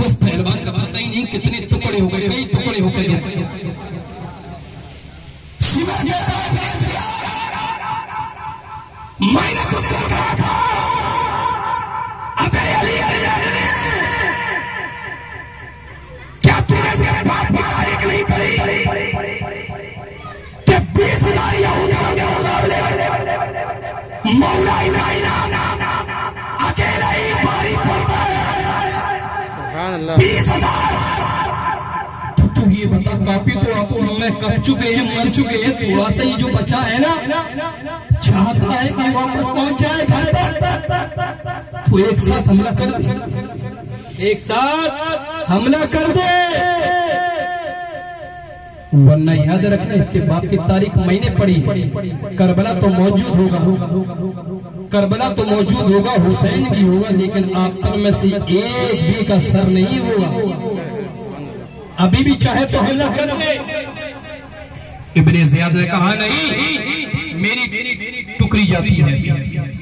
اس پہلوان کا پتہ ہی نہیں کتنے ٹکڑے ہو گئے، کئی ٹکڑے ہو گئے۔ سمر کہتا ہے میں نے تجھ سے کہا تھا ابے علی کیا تو نے میرے باپ کی تاریخ نہیں پڑھی کہ 20,000 یہودیوں کے مقابلے مولا انعام اکیلا ہی باری پڑتا ہے، سبحان اللہ، 20,000۔ تو یہ بتا کافی تو آپ میں کر چکے ہیں، مر چکے ہیں، تھوڑا سا یہ جو بچا ہے نا چاہتا ہے کہ واپس پہنچ جائے گھر تک، تو ایک ساتھ حملہ کر دے، ایک ساتھ حملہ کر دے، ورنہ یاد رکھنا اس کے باپ کی تاریخ میں نے پڑھی ہے، کربلا تو موجود ہوگا، کربلا تو موجود ہوگا، حسین بھی ہوگا، لیکن آپ میں سے ایک بھی کا سر نہیں ہوگا۔ ابھی بھی چاہے تو حملہ کر لے۔ ابن زیاد نے کہا نہیں، میری ٹکری جاتی ہے،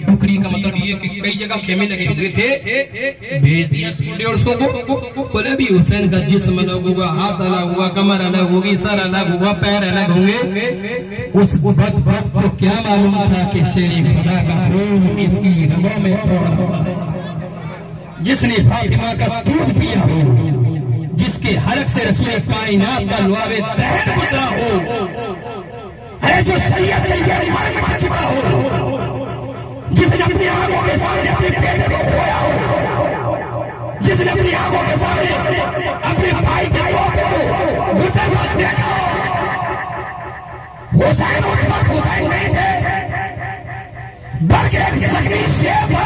ٹکری کا مطلب یہ کہ کئی جگہ خیمے لگے ہوئے تھے، بھیج دیا 150 کو، بولے بھی حسین کا جسم الگ ہوگا، ہاتھ الگ ہوگا، کمر الگ ہوگی، سر الگ ہوگا، پیر الگ ہوں گے۔ اس وقت کو کیا معلوم تھا کہ شیر خدا کا خون اس کی رگوں میں دوڑ رہا ہے، جس نے فاطمہ کا دودھ پیا ہو، جس کے حلق سے رسول کائنات کا لعاب دہن گزرا ہو، ہے جو شریعت کے لیے مرنے کا چکا ہو، جس نے اپنی آنکھوں کے سامنے اپنے بیٹے کو کھویا ہو، جس نے اپنی آنکھوں کے سامنے اپنے بھائی کے پوتے کو گزرے وقت دیکھا ہو۔ حسین اس وقت حسین نہیں تھے، بلکہ ایک زخمی شیر تھا،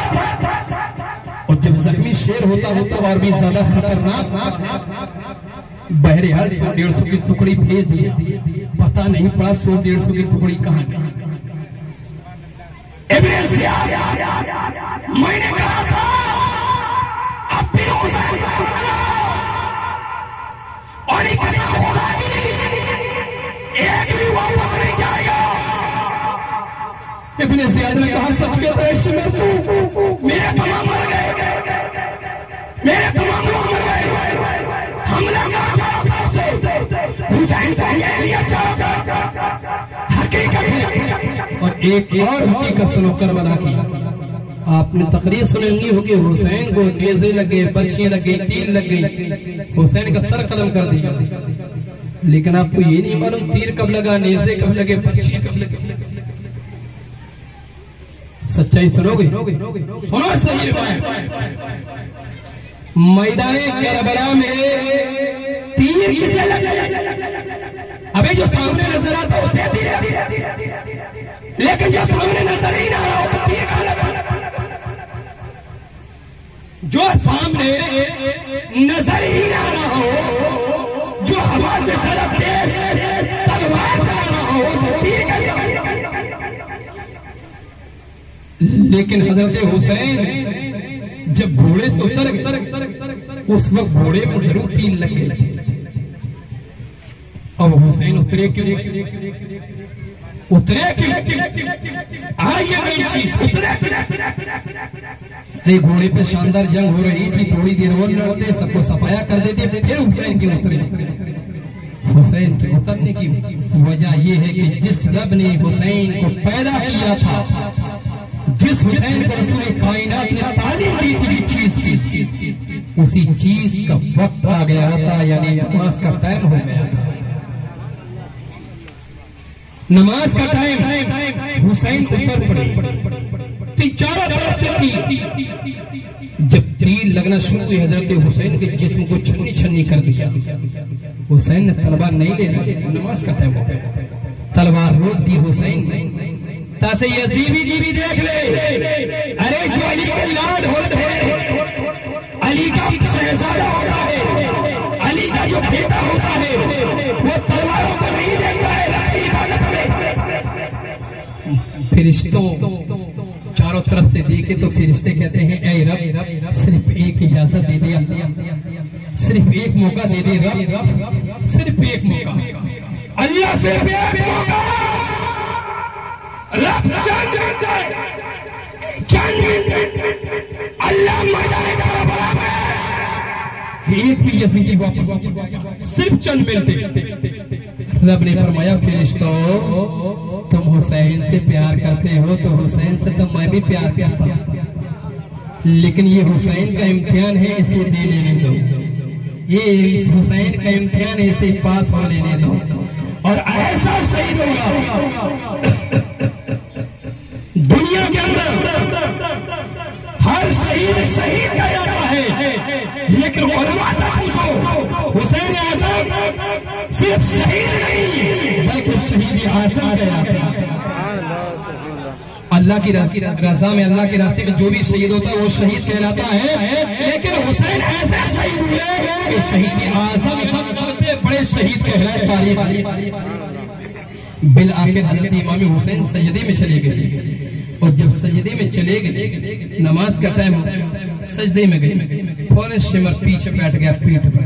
اور جب زخمی شیر ہوتا ہو تو اور بھی زیادہ خطرناک۔ بہرحال 100-150 کی ٹکڑی بھیج دی، پتہ نہیں پڑا 100-150 کی ٹکڑی کہاں گئی۔ ابن زیاد میں نے کہا تھا اب بھی حسین اور ایک قسم خدا کی ایک بھی واپس نہیں جائے گا۔ ابن زیاد نے کہا سچ کہتا ہے سمر تو میرے تمام مر گئے، میرے تمام لوگ مر گئے، حملہ کہاں جا رہا سے حسین کو یہ لیا چاہتا حقیقت ہے۔ اور ایک اور حقیقت سنو کربلا کی، آپ نے تقریر سنی ہوگی حسین کو نیزے لگے، برچیاں لگے، تیر لگے، حسین کا سر قلم کر دیا، لیکن آپ کو یہ نہیں معلوم تیر کب لگا، نیزے کب لگے، برچیاں کب لگے۔ سچائی سنو گے؟ سنو صحیح روایت، میدان کربلا میں تیر کسے لگا؟ ابھی جو سامنے نظر آتا اسے تیر، لیکن جو سامنے نظر ہی نہ آتا تو تیر کہاں لگا؟ جو سامنے نظر ہی نہ رہا ہو، جو ہوا سے ذرا تیز تلوار کر رہا ہو، اسے تیر کہاں لگا؟ لیکن حضرت حسین جب گھوڑے سے اتر گئے اس وقت گھوڑے میں ضرور تیر لگ گئے تھے۔ اب حسین اترے کیوں؟ آئیے گئی چیز اترے کیوں؟ گھوڑے پہ شاندار جنگ ہو رہی تھی، تھوڑی دیر اور لڑتے، سب کو صفایا کر دیتے، پھر حسین کی اترے۔ حسین کے اترنے کی وجہ یہ ہے کہ جس رب نے حسین کو پیدا کیا تھا، جس حسین کو رسول کائنات نے تعلیم دی تھی چیز کی، اسی چیز کا وقت آ گیا تھا، یعنی نماز کا ٹائم ہو گیا تھا۔ نماز کا ٹائم، حسین اتر پڑے، چاروں طرف سے تیر۔ جب تیر لگنا شروع ہوئی، حضرت حسین کے جسم کو چھنی چھنی کر دیا۔ حسین نے تلوار نہیں لینا، نماز کا ٹائم ہو گیا، تلوار روک دی حسین نے، تاسے یزیدی جی بھی دیکھ لے، ارے جو علی کے لاڈ ہوتے ہیں، علی کا شہزادہ ہوتا ہے، علی کا جو بیٹا ہوتا ہے، وہ تلواروں کو نہیں دیکھتا ہے، رب کی عبادت میں۔ فرشتوں چاروں طرف سے دیکھے تو فرشتے کہتے ہیں اے رب صرف ایک اجازت دے دے، صرف ایک موقع دے دے رب، صرف ایک موقع، اللہ صرف ایک موقع، رب چند منٹ اللہ میدان کربلا میں ایک بھی یزیدی واپس، صرف چند منٹ۔ رب نے فرمایا فرشتوں تم حسین سے پیار کرتے ہو تو حسین سے تو میں بھی پیار کرتا ہوں، لیکن یہ حسین کا امتحان ہے، اسے دے لینے دو، یہ حسین کا امتحان ہے، اسے پاس ہو لینے دو، اور ایسا شہید ہوگا دنیا کے اندر ہر شہید شہید کہا جاتا ہے، لیکن علماء سے پوچھو حسین اعظم صرف شہید نہیں بلکہ شہید اعظم کہلاتا ہے۔ اللہ کی رضا میں، اللہ کے راستے میں جو بھی شہید ہوتا ہے وہ شہید کہلاتا ہے، لیکن حسین ایسے شہید ہوئے کہ شہید اعظم سب سے بڑے شہید کہلائے تاریخ۔ بالآخر حضرت امام حسین سجدے میں چلے گئے، اور جب سجدے میں چلے گئے، نماز کا ٹائم سجدے میں گئے، فوراً شمر پیچھے بیٹھ گیا پیٹھ پر۔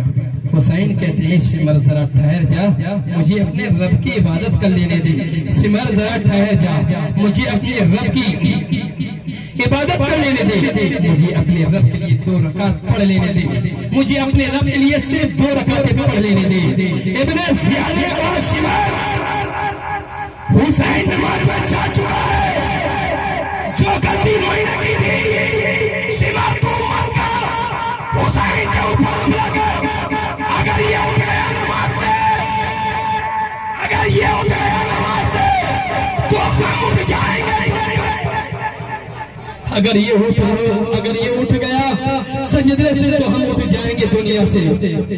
حسین کہتے ہیں شمر ذرا ٹھہر جا، مجھے اپنے رب کی عبادت کر لینے دے، شمر ذرا ٹھہر جا، مجھے اپنے رب کی عبادت کر لینے دے، مجھے اپنے رب کے لیے 2 رکعت پڑھ لینے دے، مجھے اپنے رب کے لیے صرف 2 رکعتیں پڑھ لینے دے۔ ابن زیاد کا شمر حسین نماز میں جا چکا ہے، جو غلطی میں نے کی تھی شمر تو مت کر، حسین کے اوپر حملہ کر، اگر یہ اٹھ گیا نماز سے، اگر یہ اٹھ گیا نماز سے تو ہم اٹھ جائیں گے، اگر یہ اٹھ گیا سجدے سے تو ہم اٹھ جائیں گے دنیا سے۔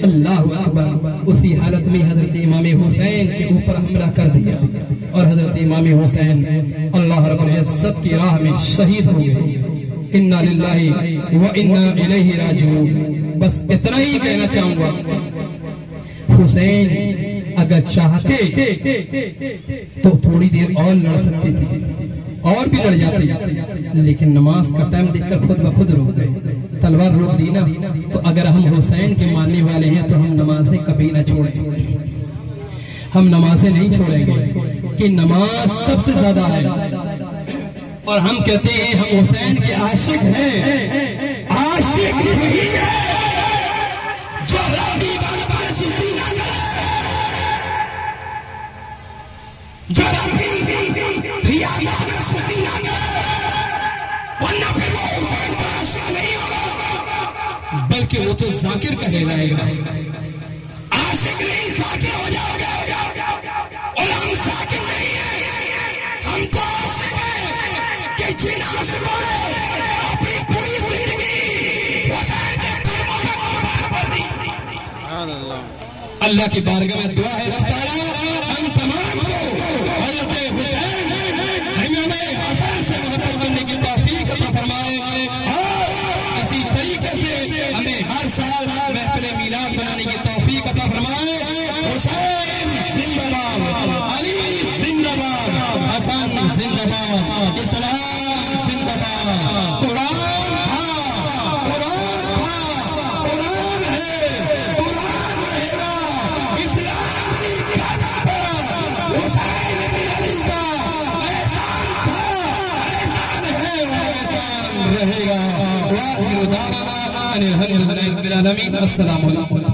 اللہ اکبر۔ اسی حالت میں حضرت امام حسین کے اوپر حملہ کر دیا، اور حضرت امام حسین اللہ رب العزت کی راہ میں شہید ہو گئے۔ انا للہ و انا الیہ راجعون۔ بس اتنا ہی کہنا چاہوں گا، حسین اگر چاہتے تو تھوڑی دیر اور لڑ سکتے تھے، اور بھی لڑ جاتے، لیکن نماز کا ٹائم دیکھ کر خود بخود روک گئے، تلوار روک دی نا۔ تو اگر ہم حسین کے ماننے والے ہیں تو ہم نمازیں کبھی نہ چھوڑیں، ہم نمازیں نہیں چھوڑیں گے، کہ نماز سب سے زیادہ ہے، اور ہم کہتے ہیں ہم حسین کے عاشق ہیں۔ عاشق وہی ہے جو رب کی عبادت میں سستی نہ کرے، جو رب کی ریاضت میں سستی نہ کرے، ورنہ پھر بلکہ وہ تو ذاکر کہلائے گا. عاشق نہیں ذاکر ہو جاؤ گے. اور ہم ذاکر نہیں ہیں, ہم تو عاشق ہیں کہ جن عاشقوں نے اپنی پوری زندگی حسین کے قدموں پہ قربان کر دی. اللہ کی بارگاہ میں دعا ہے رب تعالیٰ ہم تمام کو حضرت حسین ہمیں حسن سے محبت کرنے کی توفیق عطا فرمائے, اور اسی طریقے سے ہمیں ہر سال محفل میلاد بنانے کی توفیق عطا فرمائے. حسین زندہ باد, علی زندہ باد, حسن زندہ باد, اسلام زندہ باد. قرآن تھا, قرآن تھا, قرآن ہے, قرآن رہے گا. اسلام کی قدم پر حسین بن علی کا احسان تھا, احسان ہے, وہ احسان رہے گا. وآخر دعوانا ان الحمد للہ رب العالمین. السلام علیکم.